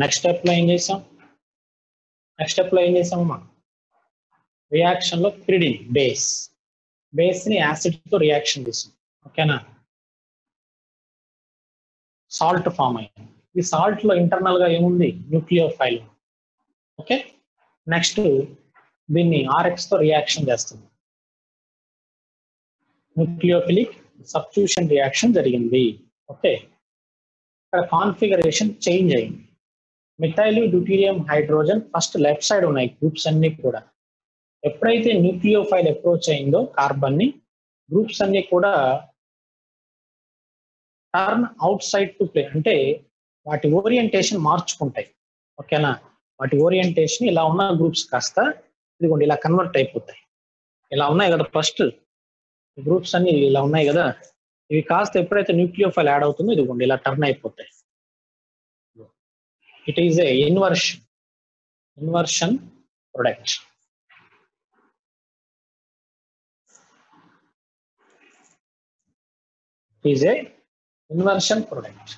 [SPEAKER 1] Next step లో ఏం చేసాం, అమ్మా రియాక్షన్ లో పిరిడిన్ బేస్ ని యాసిడ్ తో రియాక్షన్ చేసాం. ఓకేనా, సాల్ట్ ఫామ్ అయింది. ఈ సాల్ట్ లో ఇంటర్నల్ గా ఏముంది, న్యూక్లియోఫైల్. ఓకే, నెక్స్ట్ దీన్ని RX తో రియాక్షన్ చేస్తుంది, న్యూక్లియోఫిలిక్ సబ్స్టిట్యూషన్ రియాక్షన్ జరిగింది. ఓకే, ఇక్కడ కాన్ఫిగరేషన్ చేంజ్ అయింది. Methyl deuterium hydrogen first left side ఉన్నాయి గ్రూప్స్ అన్ని కూడా. ఎప్పుడైతే న్యూక్లియోఫైల్ అప్రోచ్ అయిందో కార్బన్ ని, గ్రూప్స్ అన్ని కూడా turn out side to play, అంటే వాటి ఓరియంటేషన్ మార్చుకుంటాయి. ఓకేనా, వాటి ఓరియంటేషన్ ఇలా ఉన్న గ్రూప్స్ కాస్త ఇదిగోండి ఇలా కన్వర్ట్ అయిపోతాయి. ఇలా ఉన్నాయి కదా ఫస్ట్ గ్రూప్స్ అన్ని ఇలా ఉన్నాయి కదా, ఇవి కాస్త ఎప్పుడైతే న్యూక్లియోఫైల్ యాడ్ అవుతుందో ఇదిగోండి ఇలా టర్న్ అయిపోతాయి. It is A inversion product. Is a inversion product.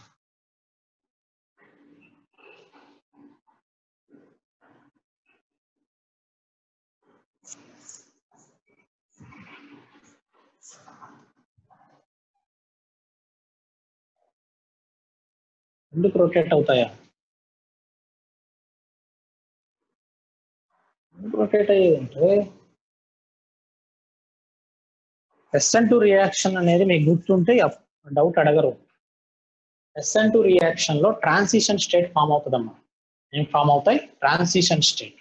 [SPEAKER 1] ఎందుకు రొటేట్ అవుతాయా? ఎందుకు రొటేట్ అయ్యేదంటే SN2 రియాక్షన్ అనేది మీకు గుర్తుంటే డౌట్ అడగరు. SN2 రియాక్షన్ లో ట్రాన్సిషన్ స్టేట్ ఫామ్ అవుతుందమ్మా. ఏం ఫామ్ అవుతాయి? Transition state.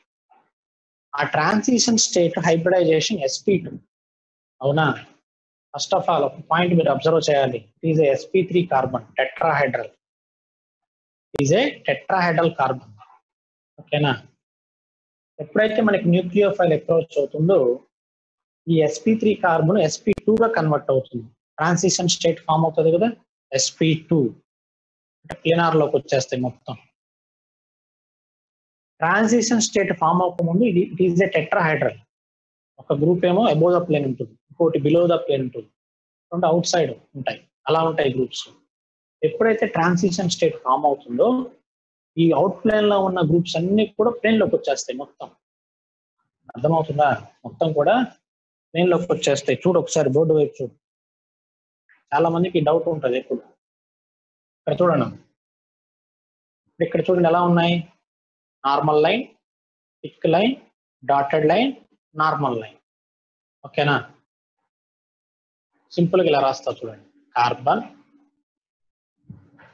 [SPEAKER 1] ఆ ట్రాన్సిషన్ స్టేట్ హైబ్రిడైజేషన్ sp2. అవునా, ఫస్ట్ ఆఫ్ ఆల్ ఒక పాయింట్ మీరు అబ్జర్వ్ చేయాలి, it is A sp3 carbon tetrahedral. Is a tetrahedral carbon. ఓకేనా, ఎప్పుడైతే మనకి న్యూక్లియోఫైల్ అప్రోచ్ అవుతుందో ఈ sp3 కార్బన్ sp2 గా కన్వర్ట్ అవుతుంది. ట్రాన్సిషన్ స్టేట్ ఫామ్ అవుతుంది కదా, sp2 అంటే ప్లేనార్ లోకి వచ్చేస్తాయి మొత్తం. ట్రాన్సిషన్ స్టేట్ ఫామ్ అవ్వకముందు ఇట్ ఈజ్ ఏ టెట్రాహైడ్రల్. ఒక గ్రూప్ ఏమో అబోవ్ ద ప్లేన్ ఉంటుంది, ఇంకోటి బిలో ద ప్లేన్ ఉంటుంది, రెండు అవుట్ సైడ్ ఉంటాయి, అలా ఉంటాయి గ్రూప్స్. ఎప్పుడైతే ట్రాన్సిషన్ స్టేట్ ఫామ్ అవుతుందో ఈ అవుట్ ప్లేన్ లో ఉన్న గ్రూప్స్ అన్ని కూడా ప్లేన్ లోకి వచ్చేస్తాయి మొత్తం. అర్థమవుతుందా? మొత్తం కూడా ప్లేన్ లోకి వచ్చేస్తాయి. చూడు ఒకసారి బోర్డు వైపు చూడు, చాలా మందికి డౌట్ ఉంటుంది ఎప్పుడు. ఇక్కడ చూడండి, ఇక్కడ చూడండి ఎలా ఉన్నాయి, normal line, thick line, dotted line, normal line. ఓకేనా, సింపుల్ గా ఇలా రాస్తా చూడండి, carbon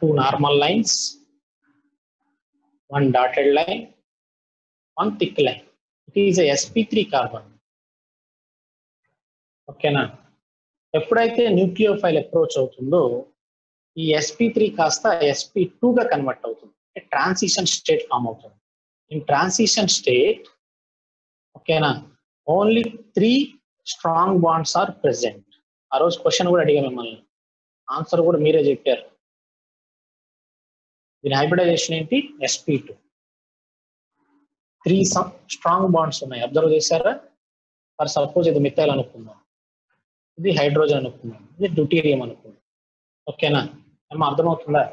[SPEAKER 1] 2 normal lines, 1 dotted line, 1 thick line. It is sp3 carbon. ఓకేనా, ఎప్పుడైతే న్యూక్లియోఫైల్ అప్రోచ్ అవుతుందో ఈ sp3 కాస్త sp2 గా కన్వర్ట్ అవుతుంది, ట్రాన్సిషన్ స్టేట్ ఫామ్ అవుతుంది. ఇన్ ట్రాన్సిషన్ స్టేట్ ఓకేనా, only 3 strong bonds are present. ఆ రోజు క్వశ్చన్ కూడా అడిగా మిమ్మల్ని, ఆన్సర్ కూడా మీరే చెప్పారు. దీని హైబ్రిడైజేషన్ ఏంటి, sp2. 3 స్ట్రాంగ్ బాండ్స్ ఉన్నాయి, అబ్జర్వ్ చేశారా? ఫర్ సపోజ్ ఇది మిథైల్ అనుకుందాం, ఇది హైడ్రోజన్ అనుకుందాం, ఇది డ్యూటీరియం అనుకుందాం. ఓకేనా, ఏమో అర్థమవుతుందా?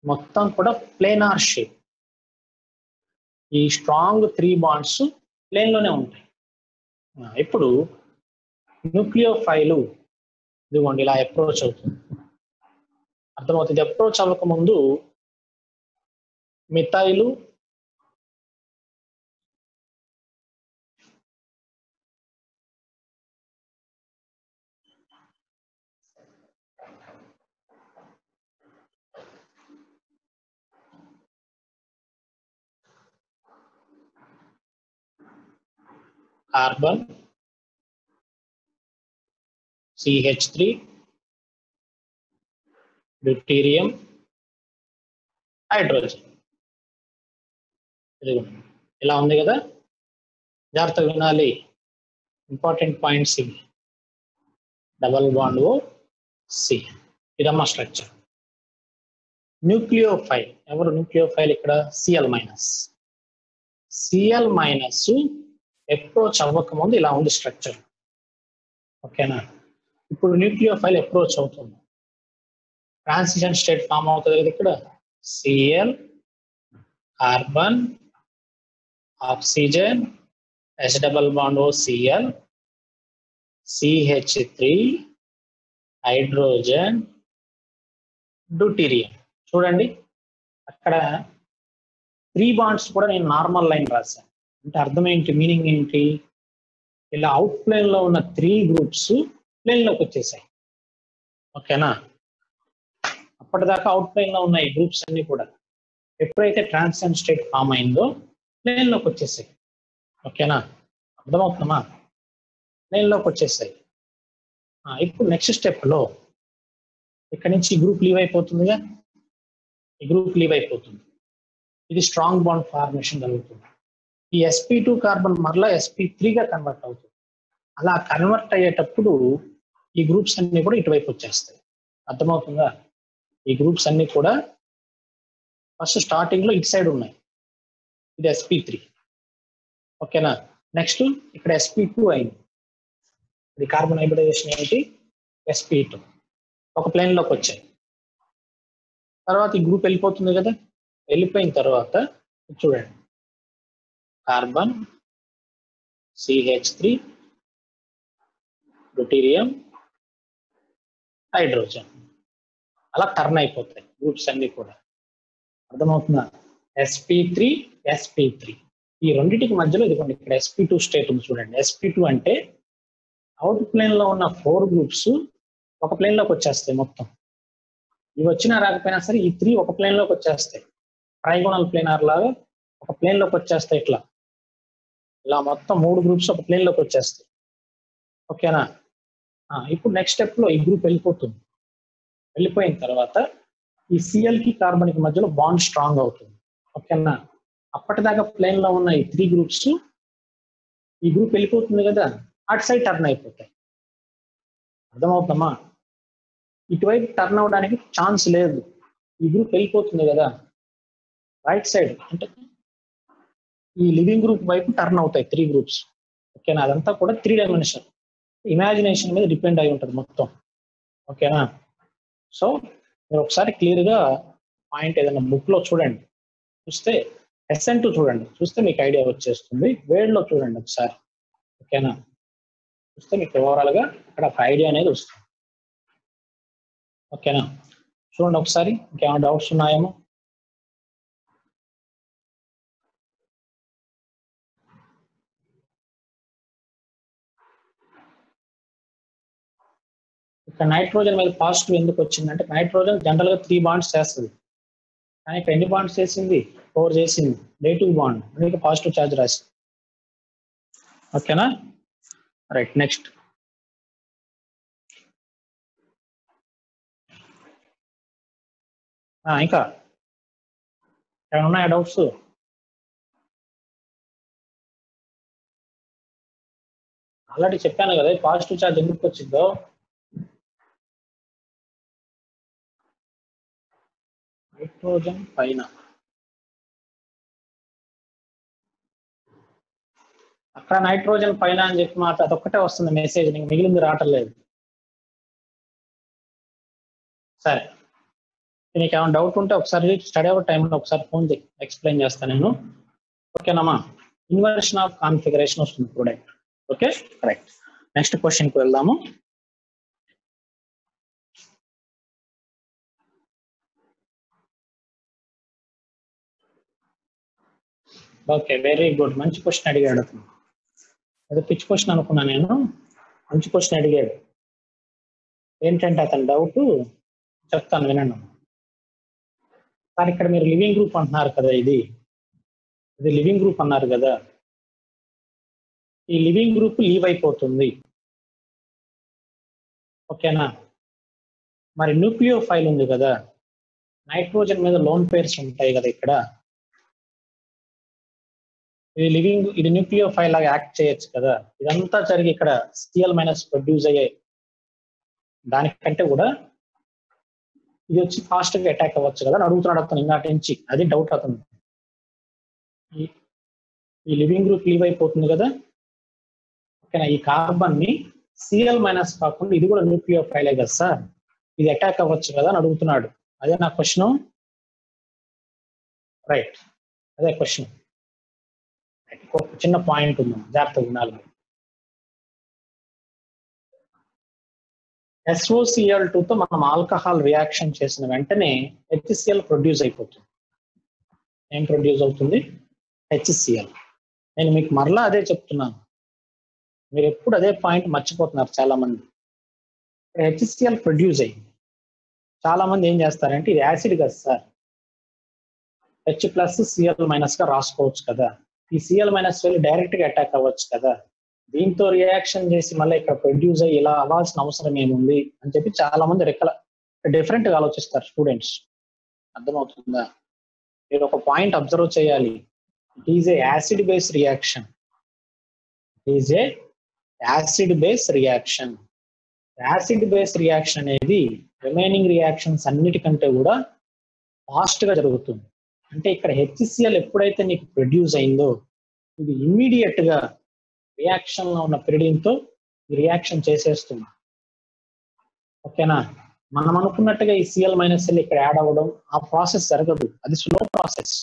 [SPEAKER 1] మొత్తం కూడా ప్లేనార్ షేప్. ఈ స్ట్రాంగ్ 3 బాండ్స్ ప్లేన్ లోనే ఉంటాయి. ఇప్పుడు న్యూక్లియోఫైల్ ఇదిగోండి ఇలా అప్రోచ్ అవుతుంది. అర్థమవుతుంది. అప్రోచ్ అవ్వక ముందు మిథైలు కార్బన్ CH3 డ్యూటీరియం హైడ్రోజన్ ఇలా ఉంది కదా. జాగ్రత్తగా వినాలి, ఇంపార్టెంట్ పాయింట్స్ ఇవి. డబల్ బాండ్ ఓ సి, ఇదమ్మా స్ట్రక్చర్. న్యూక్లియోఫైల్ ఎవరు? న్యూక్లియోఫైల్ ఇక్కడ Cl minus. Cl minus approach అవ్వక ముందు ఇలా ఉంది స్ట్రక్చర్. ఓకేనా? ఇప్పుడు న్యూక్లియోఫైల్ అప్రోచ్ అవుతుంది, ట్రాన్సిషన్ స్టేట్ ఫామ్ అవుతుంది కదా. ఇక్కడ Cl carbon oxygen S double bond ఓ Cl CH3 హైడ్రోజన్ డ్యూటీరియం. చూడండి అక్కడ 3 బాండ్స్ కూడా నేను నార్మల్ లైన్ రాశాను. అంటే అర్థం ఏంటి, మీనింగ్ ఏంటి? ఇలా అవుట్ ప్లేన్ లో ఉన్న 3 గ్రూప్స్ ప్లేన్ లోకి వచ్చేసాయి. ఓకేనా? అప్పటిదాకా అవుట్ ప్లేన్ లో ఉన్న ఈ గ్రూప్స్ అన్ని కూడా ఎప్పుడైతే ట్రాన్సిషన్ స్టేట్ ఫామ్ అయిందో ప్లేన్ లోకి వచ్చేసాయి. ఓకేనా? అర్థమవుతుందా? ప్లేన్ లోకి వచ్చేసాయి. ఇప్పుడు నెక్స్ట్ స్టెప్ లో ఇక్కడ నుంచి ఈ గ్రూప్ లీవ్ అయిపోతుందిగా, ఈ గ్రూప్ లీవ్ అయిపోతుంది. ఇది స్ట్రాంగ్ బాండ్ ఫార్మేషన్ జరుగుతుంది. ఈ sp2 కార్బన్ మరలా sp3 గా కన్వర్ట్ అవుతుంది. అలా కన్వర్ట్ అయ్యేటప్పుడు ఈ గ్రూప్స్ అన్ని కూడా ఇటువైపు వచ్చేస్తాయి. అర్థమవుతుందా? ఈ గ్రూప్స్ అన్ని కూడా ఫస్ట్ స్టార్టింగ్ లో ఇటు సైడ్ ఉన్నాయి, ఇది sp3. ఓకేనా? నెక్స్ట్ ఇక్కడ sp2 అయింది, ఇది కార్బన్ హైబ్రిడైజేషన్ ఏంటి, sp2 ఒక ప్లేన్ లోకి వచ్చాయి. తర్వాత ఈ గ్రూప్ వెళ్ళిపోతుంది కదా. వెళ్ళిపోయిన తర్వాత చూడండి, కార్బన్ CH3 డ్యూటీరియం హైడ్రోజన్ అలా టర్న్ అయిపోతాయి గ్రూప్స్ అన్ని కూడా. అర్థమవుతుందా? sp3 sp3 ఈ రెండింటికి మధ్యలో ఇదిగోండి ఇక్కడ sp2 స్టేట్ ఉంది. చూడండి sp2 అంటే అవుట్ ప్లేన్ లో ఉన్న 4 గ్రూప్స్ ఒక ప్లేన్ లోకి వచ్చేస్తాయి మొత్తం. ఇవి వచ్చినా రాకపోయినా సరే ఈ 3 ఒక ప్లేన్ లోకి వచ్చేస్తాయి. ట్రైగోనల్ ప్లేనార్ లాగా ఒక ప్లేన్ లోకి వచ్చేస్తాయి. ఇట్లా ఇలా మొత్తం 3 గ్రూప్స్ ఒక ప్లేన్ లోకి వచ్చేస్తాయి. ఓకేనా? ఇప్పుడు నెక్స్ట్ స్టెప్ లో ఈ గ్రూప్ వెళ్ళిపోతుంది. వెళ్ళిపోయిన తర్వాత ఈ Cl కి కార్బన్ కి మధ్యలో బాండ్ స్ట్రాంగ్ అవుతుంది. ఓకేనా? అప్పటిదాకా ప్లేన్ లో ఉన్న ఈ 3 గ్రూప్స్ ఈ గ్రూప్ వెళ్ళిపోతుంది కదా, అటు సైడ్ టర్న్ అయిపోతాయి. అర్థమవుతామా? ఇటువైపు టర్న్ అవడానికి ఛాన్స్ లేదు, ఈ గ్రూప్ వెళ్ళిపోతుంది కదా. రైట్ సైడ్ అంటే ఈ లివింగ్ గ్రూప్ వైపు టర్న్ అవుతాయి 3 గ్రూప్స్. ఓకేనా? అదంతా కూడా 3 డైమెన్షన్ ఇమాజినేషన్ మీద డిపెండ్ అయి ఉంటుంది మొత్తం. ఓకేనా? సో మీరు ఒకసారి క్లియర్ గా పాయింట్ ఏదైనా బుక్ లో చూడండి, చూస్తే SN2 చూడండి, చూస్తే మీకు ఐడియా వచ్చేస్తుంది. వేడ్ లో చూడండి ఒకసారి. ఓకేనా? చూస్తే మీకు ఓవరాల్ గా అక్కడ ఒక ఐడియా అనేది వస్తుంది. ఓకేనా? చూడండి ఒకసారి, ఇంకేమైనా డౌట్స్ ఉన్నాయేమో. ఇక్కడ నైట్రోజన్ మీద పాజిటివ్ ఎందుకు వచ్చిందంటే, నైట్రోజన్ జనరల్ గా 3 బాండ్స్ చేస్తుంది, కానీ ఇక్కడ ఎన్ని బాండ్స్ చేసింది? 4 చేసింది. నెగిటివ్ బాండ్, అందుకే పాజిటివ్ ఛార్జ్ రాసింది. ఓకేనా? Right, next. ఇంకా ఏమైనా ఉన్నాయా డౌట్స్? ఆల్రెడీ చెప్పాను కదా పాజిటివ్ ఛార్జ్ ఎందుకు వచ్చిందో. నైట్రోజన్ పైన అక్కడ నైట్రోజన్ పైన అని చెప్పి మాట అదొక్కటే వస్తుంది మెసేజ్, నీకు మిగిలింది రావట్లేదు. సరే, నీకు ఏమైనా డౌట్ ఉంటే ఒకసారి స్టడీ అవర్ టైంలో ఒకసారి ఫోన్ చేయి, ఎక్స్ప్లెయిన్ చేస్తాను నేను. ఓకేనమ్మా. ఇన్వర్షన్ ఆఫ్ కాన్ఫిగరేషన్ వస్తుంది ప్రొడక్ట్. Okay, correct. నెక్స్ట్ క్వశ్చన్కి వెళ్దాము. Okay, very good. మంచి క్వశ్చన్ అడిగాడు అతను. అదే పిచ్ క్వశ్చన్ అనుకున్నా నేను. మంచి క్వశ్చన్ అడిగాడు. ఏంటంటే అతని డౌట్ చెప్తాను వినండి. సార్ ఇక్కడ మీరు లివింగ్ గ్రూప్ అంటున్నారు కదా, ఇది లివింగ్ గ్రూప్ అన్నారు కదా, ఈ లివింగ్ గ్రూప్ లీవ్ అయిపోతుంది. ఓకేనా? మరి న్యూక్లియోఫైల్ ఉంది కదా, నైట్రోజన్ మీద లోన్ పేర్స్ ఉంటాయి కదా ఇక్కడ. ఇది న్యూక్లియోఫైల్ లాగా యాక్ట్ చేయొచ్చు కదా. ఇదంతా జరిగి ఇక్కడ Cl- ప్రొడ్యూస్ అయ్యాయి దానికంటే కూడా ఇది వచ్చి ఫాస్ట్ గా అటాక్ అవ్వచ్చు కదా అని అడుగుతున్నాడు అతను ఇందాటి నుంచి. అది డౌట్ అతను. ఈ లివింగ్ గ్రూప్ లీవ్ అయిపోతుంది కదా, ఓకేనా? ఈ కార్బన్ ని Cl- కాకుండా ఇది కూడా న్యూక్లియోఫైలే కదా సార్, ఇది అటాక్ అవ్వచ్చు కదా అని అడుగుతున్నాడు. అదే నా క్వశ్చన్. రైట్, అదే క్వశ్చన్. చిన్న పాయింట్ ఉంది, జాగ్రత్తగా వినాలి. SOCl2తో మనం ఆల్కహాల్ రియాక్షన్ చేసిన వెంటనే HCl ప్రొడ్యూస్ అయిపోతుంది. ఏం ప్రొడ్యూస్ అవుతుంది? HCl. నేను మీకు మరలా అదే చెప్తున్నాను, మీరు ఎప్పుడు అదే పాయింట్ మర్చిపోతున్నారు చాలా మంది. HCl ప్రొడ్యూస్ అయ్యింది. చాలా మంది ఏం చేస్తారంటే ఇది యాసిడ్ కదా సార్, H+Cl- గా రాసుకోవచ్చు కదా, ఈ Cl- వెళ్ళి డైరెక్ట్ గా అటాక్ అవ్వచ్చు కదా, దీంతో రియాక్షన్ చేసి మళ్ళీ ఇక్కడ ప్రొడ్యూస్ అయ్యి ఇలా అవ్వాల్సిన అవసరం ఏముంది అని చెప్పి చాలా మంది డిఫరెంట్ గా ఆలోచిస్తారు స్టూడెంట్స్. అర్థమవుతుందా? మీరు ఒక పాయింట్ అబ్జర్వ్ చేయాలి. It is A acid base reaction. Acid base reaction అనేది రిమైనింగ్ రియాక్షన్స్ అన్నిటికంటే కూడా ఫాస్ట్ గా జరుగుతుంది. అంటే ఇక్కడ HCl ఎప్పుడైతే నీకు ప్రొడ్యూస్ అయిందో ఇది ఇమ్మీడియట్ గా రియాక్షన్ లో ఉన్న పిరిడిన్ తో రియాక్షన్ చేసేస్తుంది. ఓకేనా? మనం అనుకున్నట్టుగా ఈ Cl- ఇక్కడ యాడ్ అవ్వడం ఆ ప్రాసెస్ జరగదు, అది స్లో ప్రాసెస్.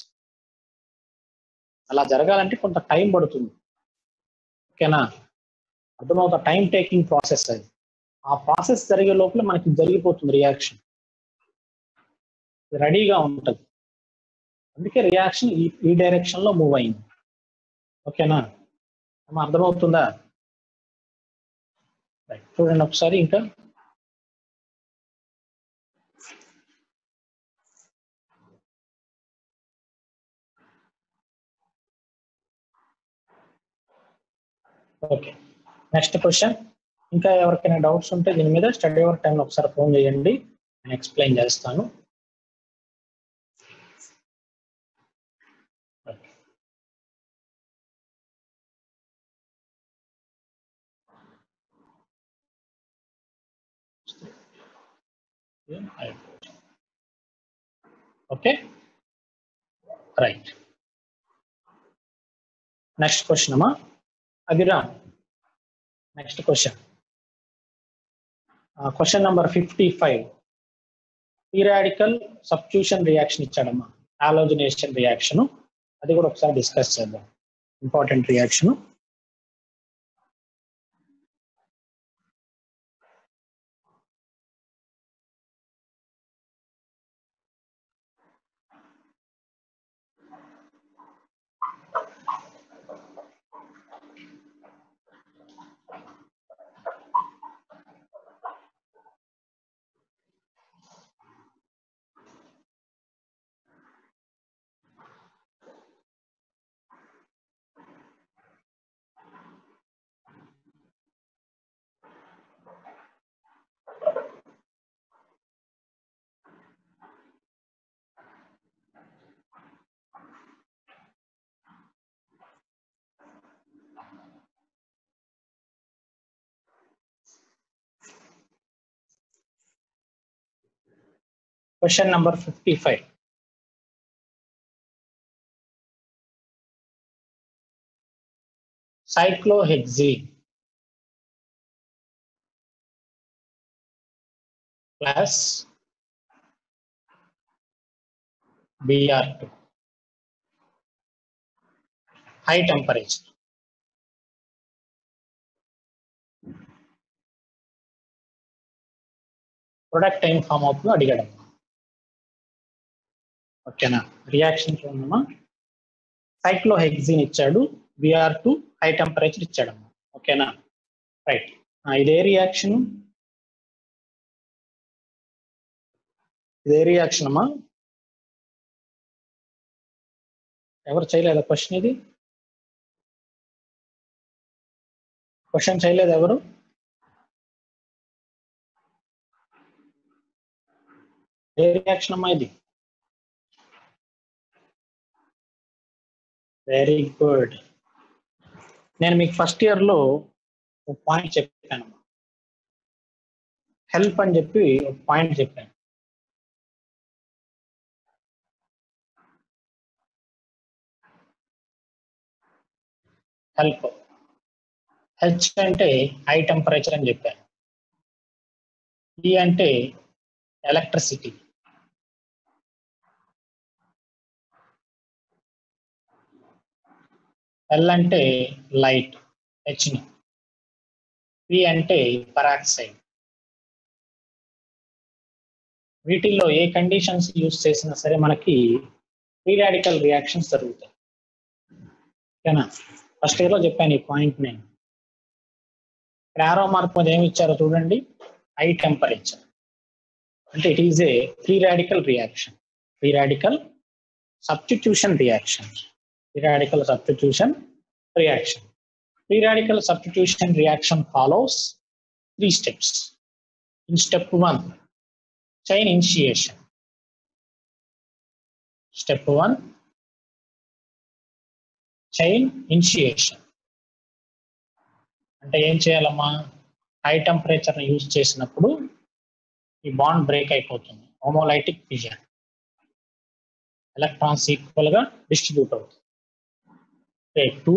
[SPEAKER 1] అలా జరగాలంటే కొంత టైం పడుతుంది. ఓకేనా? అర్థమవుతా? టైం టేకింగ్ ప్రాసెస్ అది. ఆ ప్రాసెస్ జరిగే లోపల మనకి జరిగిపోతుంది రియాక్షన్, రెడీగా ఉంటుంది. అందుకే రియాక్షన్ ఈ డైరెక్షన్ లో మూవ్ అయింది. ఓకేనా? అర్థమవుతుందా? చూడండి ఒకసారి ఇంకా. Okay, next question. ఇంకా ఎవరికైనా డౌట్స్ ఉంటే దీని మీద స్టడీ అవర్ టైంలో ఒకసారి ఫోన్ చేయండి, నేను ఎక్స్ప్లెయిన్ చేస్తాను. Okay, right. నెక్స్ట్ క్వశ్చన్ అమ్మా Abhiram. Next question, question number 55. Periodical substitution reaction ఇచ్చాడమ్మా, హాలోజనేషన్ రియాక్షన్. అది కూడా ఒకసారి డిస్కస్ చేద్దాం, important reaction. Question number 55. Cyclohexene plus Br2, high temperature. Product ఏం ఫామ్ అవుతుందో అడిగాడు. ఓకేనా, రియాక్షన్ చూడమ్మా. సైక్లోహెక్సిన్ ఇచ్చాడు, Br2 హై టెంపరేచర్ ఇచ్చాడమ్మా. ఓకేనా, రైట్. ఇదే రియాక్షన్, అమ్మా. ఎవరు చేయలేదా క్వశ్చన్? ఇది క్వశ్చన్ చేయలేదు ఎవరు? ఏ రియాక్షన్ అమ్మా ఇది? Very good. నేను మీకు ఫస్ట్ ఇయర్ లో ఒక పాయింట్ చెప్పాను, హెల్ప్ అని చెప్పి ఒక పాయింట్ చెప్పాను. హెల్ప్, హెచ్ అంటే హై టెంపరేచర్ అని చెప్పాను, ఈ అంటే ఎలక్ట్రిసిటీ, ఎల్ అంటే లైట్, హెచ్ని, పి అంటే పరాక్సైడ్. వీటిల్లో ఏ కండిషన్స్ యూజ్ చేసినా సరే మనకి ఫ్రీ రాడికల్ రియాక్షన్స్ జరుగుతాయి. ఓకేనా, ఫస్ట్ ఇయర్ లో చెప్పాను ఈ పాయింట్. నేను యారో మార్క్ మీద ఏమి ఇచ్చారో చూడండి, హై టెంపరేచర్ అంటే it is A free radical reaction, free radical substitution reaction, free radical substitution reaction. Free radical substitution reaction follows 3 steps. In step 1, chain initiation. Step 1, chain initiation. అంటే ఏం చేయాలమ్మా, high temperature ని use చేసినప్పుడు ఈ bond break అయిపోతుంది, homolytic fission, electrons equal గా distribute అవుతుంది. 2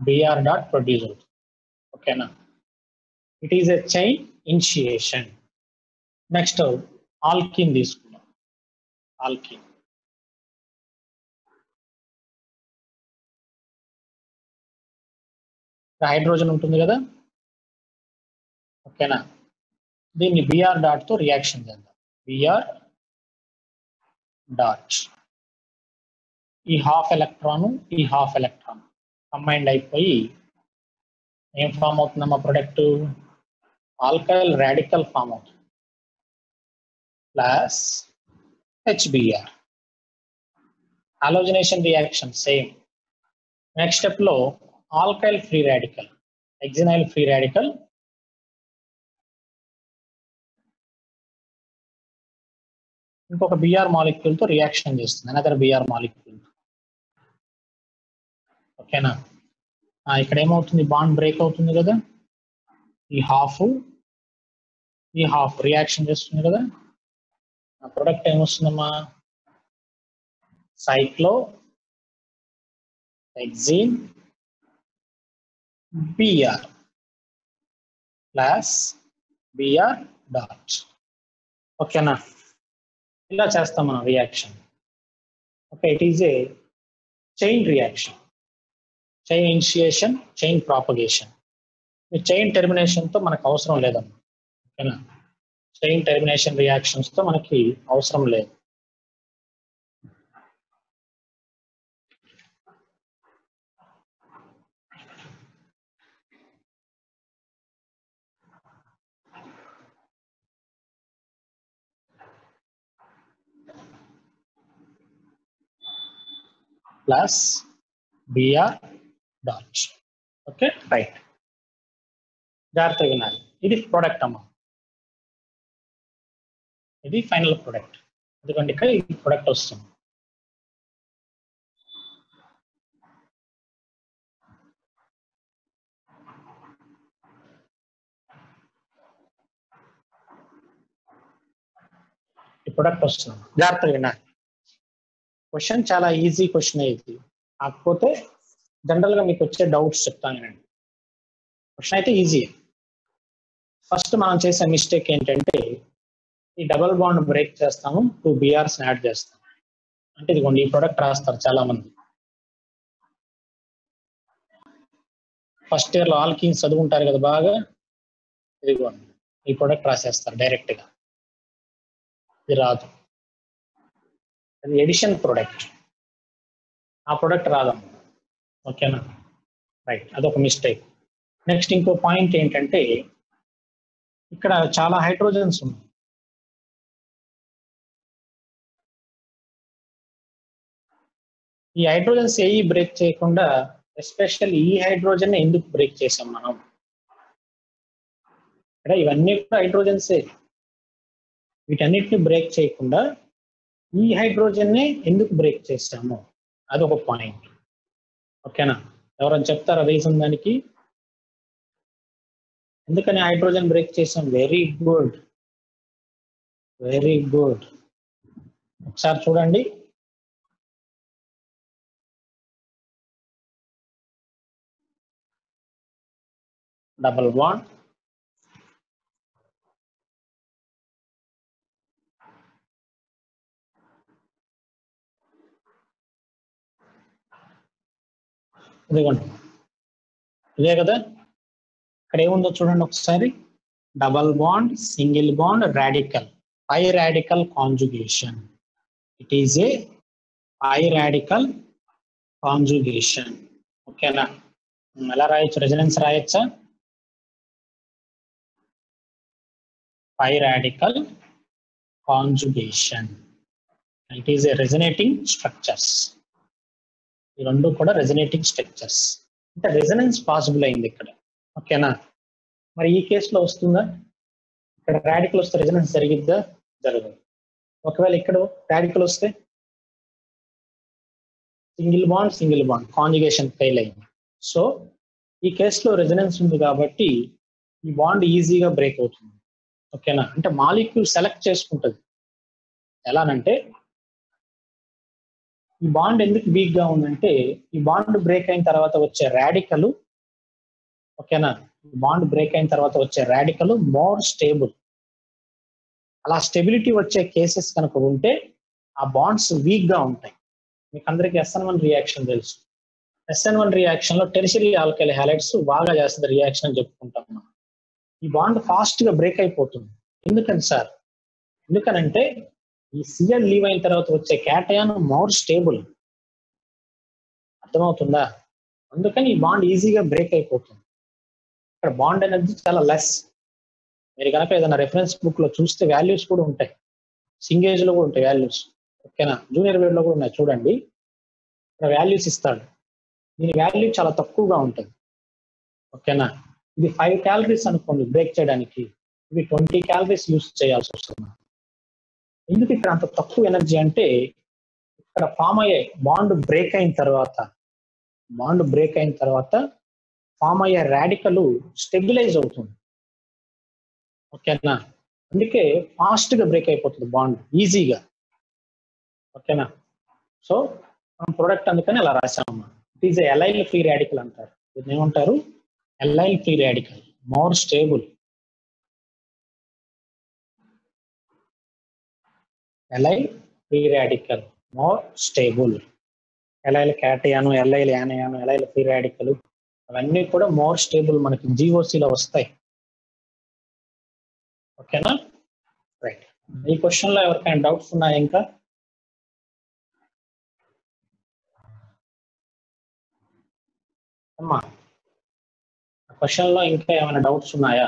[SPEAKER 1] Br dot produce అవుతుంది. ఓకేనా, it is a chain initiation. Next alkene తీసుకున్నాం, ఆల్కిన్. హైడ్రోజన్ ఉంటుంది కదా, ఓకేనా, దీన్ని Br డాట్ తో రియాక్షన్ చేద్దాం. Br డాట్, ఈ హాఫ్ ఎలక్ట్రాన్ ఈ హాఫ్ ఎలక్ట్రాన్ కంబైండ్ అయిపోయి ఏం ఫామ్ అవుతుందమ్మా, ప్రొడక్ట్ ఆల్కైల్ రాడికల్ ఫామ్ అవుతుంది, plus HBr. Halogenation reaction same. Next step లో alkyl free radical, hexenyl free radical, ఇంకొక Br మాలిక్యూల్ తో రియాక్షన్ చేస్తుంది, అనదర్ Br మాలిక్యూల్. ఓకేనా, ఇక్కడ ఏమవుతుంది, బాండ్ బ్రేక్ అవుతుంది కదా, ఈ హాఫ్ రియాక్షన్ చేస్తుంది కదా, ఆ product ఏమొస్తుందమ్మా, సైక్లో హెక్సిన్ Br plus Br dot. ఓకేనా, ఇలా చేస్తాం మనం reaction. Okay, it is A chain reaction, chain initiation, chain propagation. ఈ చైన్ టెర్మినేషన్ తో మనకు అవసరం లేదమ్మా. ఓకేనా, చైన్ టెర్మినేషన్ రియాక్షన్స్ తో మనకి అవసరం లేదు. Plus Br dot. Okay, right, జాగ్రత్తగా వినాలి. ఇది ప్రొడక్ట్ అమ్మా, ఇది ఫైనల్ ప్రొడక్ట్. ఎందుకంటే ఇక్కడ ఈ ప్రొడక్ట్ వస్తుంది. ఈ ప్రొడక్ట్ వస్తుంది, జాగ్రత్తగా వినాలి. క్వశ్చన్ చాలా ఈజీ క్వశ్చన్ ఇది, కాకపోతే జనరల్ గా మీకు వచ్చే డౌట్స్ చెప్తాను నేను. క్వశ్చన్ అయితే ఈజీ. ఫస్ట్ మనం చేసే మిస్టేక్ ఏంటంటే ఈ డబుల్ బాండ్ బ్రేక్ చేస్తాము, 2 BRs యాడ్ చేస్తాం. అంటే ఇదిగోండి ఈ ప్రొడక్ట్ రాస్తారు చాలా మంది. ఫస్ట్ ఇయర్ లో ఆల్కీన్స్ చదువుకుంటారు కదా బాగా, ఇదిగోండి ఈ ప్రొడక్ట్ రాసేస్తారు డైరెక్ట్ గా. ఇది రాదు, అది ఎడిషన్ ప్రొడక్ట్, ఆ ప్రొడక్ట్ రాదమ్మా. ఓకేనా, రైట్, అదొక మిస్టేక్. నెక్స్ట్ ఇంకో పాయింట్ ఏంటంటే ఇక్కడ చాలా హైడ్రోజన్స్ ఉన్నాయి. ఈ హైడ్రోజన్స్ ఏవి బ్రేక్ చేయకుండా ఎస్పెషల్ ఈ హైడ్రోజన్ ఎందుకు బ్రేక్ చేసాం మనం? ఇక్కడ ఇవన్నీ కూడా హైడ్రోజన్సే, వీటన్నిటిని బ్రేక్ చేయకుండా ఈ హైడ్రోజన్నే ఎందుకు బ్రేక్ చేస్తాము, అదొక పాయింట్. ఓకేనా, ఎవరైనా చెప్తారా రీజన్ దానికి? ఎందుకని హైడ్రోజన్ బ్రేక్ చేసాం? Very good, very good. ఒకసారి చూడండి, డబల్ బాండ్, ఇదిగోండి ఇదే కదా, ఇక్కడ ఏముందో చూడండి ఒకసారి. Double bond, single bond, radical, pi radical conjugation. It is a pi radical conjugation. ఓకేనా, ఎలా రాయొచ్చు? రెజనెన్స్ రాయొచ్చా? Pi radical conjugation, it is a resonating structures. ఈ రెండు కూడా రెజనేటింగ్ స్ట్రక్చర్స్, అంటే రెజనెన్స్ పాసిబుల్ అయింది ఇక్కడ. ఓకేనా, మరి ఈ కేసులో వస్తుందా? ఇక్కడ రాడికల్ వస్తే రెజనెన్స్ జరిగిద్దా? జరగదు. ఒకవేళ ఇక్కడ రాడికల్ వస్తే సింగిల్ బాండ్ కాంజుగేషన్ ఫెయిల్ అయింది. సో ఈ కేసులో రెజనెన్స్ ఉంది కాబట్టి ఈ బాండ్ ఈజీగా బ్రేక్ అవుతుంది. ఓకేనా, అంటే మాలిక్యూల్ సెలెక్ట్ చేసుకుంటుంది. ఎలానంటే ఈ బాండ్ ఎందుకు వీక్ గా ఉందంటే ఈ బాండ్ బ్రేక్ అయిన తర్వాత వచ్చే రాడికల్, ఓకేనా, బాండ్ బ్రేక్ అయిన తర్వాత వచ్చే రాడికల్ మోర్ స్టేబుల్. అలా స్టెబిలిటీ వచ్చే కేసెస్ కనుక ఉంటే ఆ బాండ్స్ వీక్ గా ఉంటాయి. మీకు అందరికి SN1 రియాక్షన్ తెలుసు. SN1 రియాక్షన్ లో టెర్షియరీ ఆల్కైల్ హ్యాలైడ్స్ బాగా చేస్తుంది రియాక్షన్ అని చెప్పుకుంటాం మనం. ఈ బాండ్ ఫాస్ట్ గా బ్రేక్ అయిపోతుంది. ఎందుకని సార్? ఎందుకనంటే ఈ Cl లీవ్ అయిన తర్వాత వచ్చే క్యాటయాన్ మోర్ స్టేబుల్. అర్థమవుతుందా? అందుకని ఈ బాండ్ ఈజీగా బ్రేక్ అయిపోతుంది. ఇక్కడ బాండ్ అనేది చాలా లెస్. మీరు కనుక ఏదైనా రెఫరెన్స్ బుక్ లో చూస్తే వాల్యూస్ కూడా ఉంటాయి, సింగేజ్ లో కూడా ఉంటాయి వాల్యూస్. ఓకేనా, జూనియర్ వేడ్ లో కూడా ఉన్నాయి చూడండి. ఇక్కడ వాల్యూస్ ఇస్తాడు, దీని వాల్యూ చాలా తక్కువగా ఉంటుంది. ఓకేనా, ఇది 5 క్యాలరీస్ అనుకోండి బ్రేక్ చేయడానికి, ఇది 20 క్యాలరీస్ యూస్ చేయాల్సి వస్తుంది. ఎందుకు ఇక్కడ అంత తక్కువ ఎనర్జీ అంటే ఇక్కడ ఫామ్ అయ్యే బాండ్ బ్రేక్ అయిన తర్వాత ఫామ్ అయ్యే రాడికల్ స్టెబిలైజ్ అవుతుంది. ఓకేనా, అందుకే ఫాస్ట్ గా బ్రేక్ అయిపోతుంది బాండ్ ఈజీగా. ఓకేనా, సో మనం ప్రొడక్ట్ అందుకని అలా రాసాము. It is allyl free radical అంటారు. దీన్ని ఏమంటారు? Allyl free radical, more stable. Allyl free radical more stable. Allyl cation, allyl anion, allyl free radical అవన్నీ కూడా మోర్ స్టేబుల్ మనకి GOCలో వస్తాయి. ఓకేనా, రైట్. ఈ క్వశ్చన్ లో ఎవరికైనా డౌట్స్ ఉన్నాయా? ఇంకా అమ్మా క్వశ్చన్ లో ఇంకా ఏమైనా డౌట్స్ ఉన్నాయా?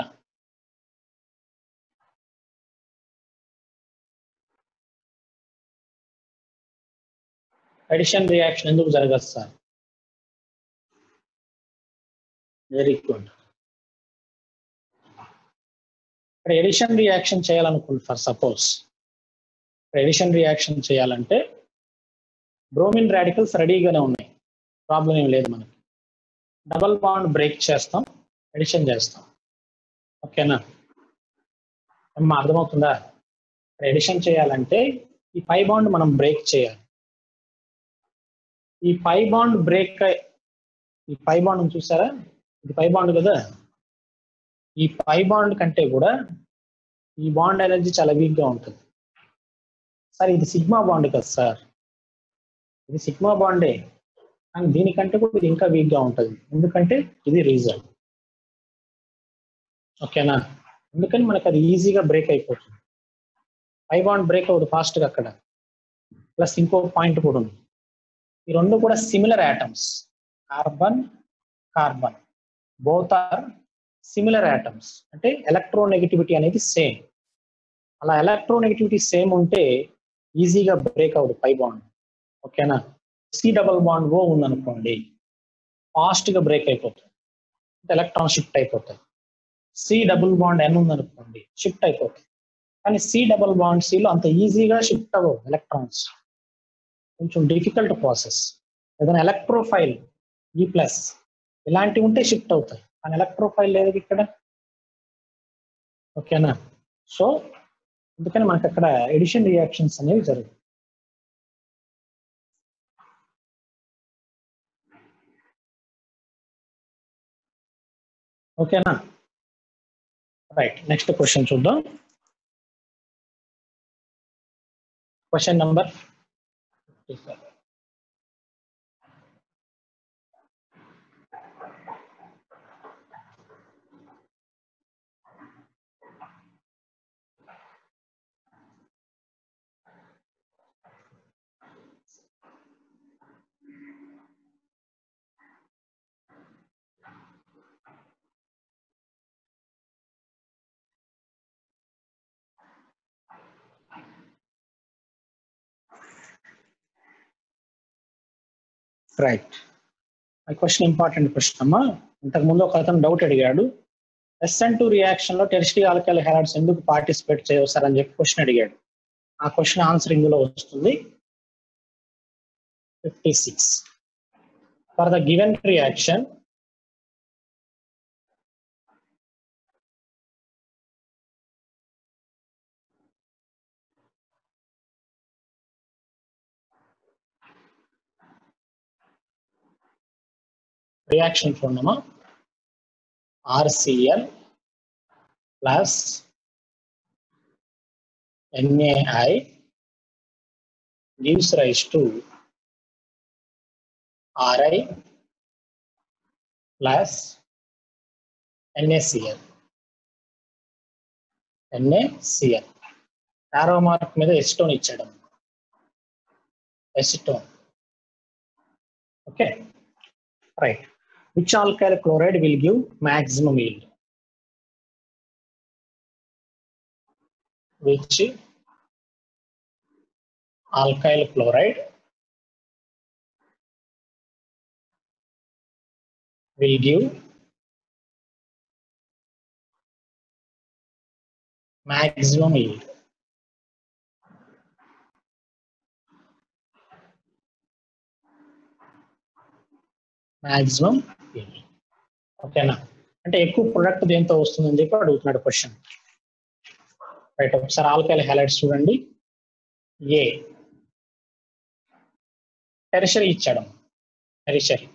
[SPEAKER 1] అడిషన్ రియాక్షన్ ఎందుకు జరగదు సార్? Very good. ఇక్కడ ఎడిషన్ రియాక్షన్ చేయాలనుకుంటు ఫర్ సపోజ్ ఎడిషన్ రియాక్షన్ చేయాలంటే బ్రోమిన్ రాడికల్స్ రెడీగానే ఉన్నాయి, ప్రాబ్లం ఏం లేదు మనకి. డబల్ బాండ్ బ్రేక్ చేస్తాం, ఎడిషన్ చేస్తాం. ఓకేనా అమ్మా, అర్థమవుతుందా? ఎడిషన్ చేయాలంటే ఈ పై బాండ్ మనం బ్రేక్ చేయాలి. ఈ పై బాండ్ బ్రేక్, ఈ పై బాండ్ చూసారా? ఇది పై బాండ్ కదా. ఈ పై బాండ్ కంటే కూడా ఈ బాండ్ ఎనర్జీ చాలా వీక్ గా ఉంటుంది. సార్ ఇది సిగ్మా బాండ్ కదా సార్, ఇది సిగ్మా బాండే, కానీ దీనికంటే కూడా ఇది ఇంకా వీక్ గా ఉంటుంది, ఎందుకంటే ఇది రీజన్. ఓకేనా, అందుకని మనకు అది ఈజీగా బ్రేక్ అయిపోతుంది. పై బాండ్ బ్రేక్ అవుతుంది ఫాస్ట్ గా అక్కడ. ప్లస్ ఇంకో పాయింట్ కూడా ఉంది, ఈ రెండు కూడా similar atoms, carbon carbon both are similar atoms, అంటే ఎలక్ట్రోనెగటివిటీ అనేది సేమ్. అలా ఎలక్ట్రోనెగటివిటీ సేమ్ ఉంటే ఈజీగా బ్రేక్ అవుతుంది పై బాండ్. ఓకేనా, సి డబల్ బాండ్ ఓ ఉందనుకోండి, ఫాస్ట్ గా బ్రేక్ అయిపోతుంది, ఎలక్ట్రాన్ షిఫ్ట్ అయిపోతుంది. సి డబుల్ బాండ్ ఎన్ ఉందనుకోండి, షిఫ్ట్ అయిపోతుంది. కానీ సి డబుల్ బాండ్ సిలో అంత ఈజీగా షిఫ్ట్ అవ్వవు ఎలక్ట్రాన్స్, కొంచెం డిఫికల్ట్ ప్రాసెస్. ఏదైనా ఎలక్ట్రోఫైల్ ఈ ప్లస్ ఇలాంటివి ఉంటే షిఫ్ట్ అవుతాయి, కానీ ఎలక్ట్రోఫైల్ లేదు ఇక్కడ. ఓకేనా, సో అందుకని మనకి అక్కడ ఎడిషన్ రియాక్షన్స్ అనేవి జరుగుతాయి. ఓకేనా, రైట్. నెక్స్ట్ క్వశ్చన్ చూద్దాం. Question number 57. రైట్, ఈ క్వశ్చన్ ఇంపార్టెంట్ క్వశ్చన్ అమ్మా. ఇంతకు ముందు ఒక అతను డౌట్ అడిగాడు, SN2 రియాక్షన్ లో టెర్షియరీ ఆల్కైల్ హైలైడ్స్ ఎందుకు పార్టిసిపేట్ చేయవు సార్ అని చెప్పి క్వశ్చన్ అడిగాడు. ఆ క్వశ్చన్ ఆన్సర్ ఇందులో వస్తుంది. 56. For the given reaction reaction చూడమ్మా, RCl plus NaI gives rise to Ri plus NaCl. ఆరో మార్క్ మీద ఎసిటోన్ ఇచ్చాడు, acetone. Okay, right. Which alkyl chloride will give maximum yield? Which alkyl chloride will give maximum yield? maximum yield. ఓకేనా, అంటే ఎక్కువ product దేంతో వస్తుందని చెప్పి అడుగుతున్నాడు క్వశ్చన్. రైట్, ఒకసారి ఆల్కైల్ హైలైట్స్ చూడండి. ఏ టెరిషరీ ఇచ్చాడు, టెరిషరీ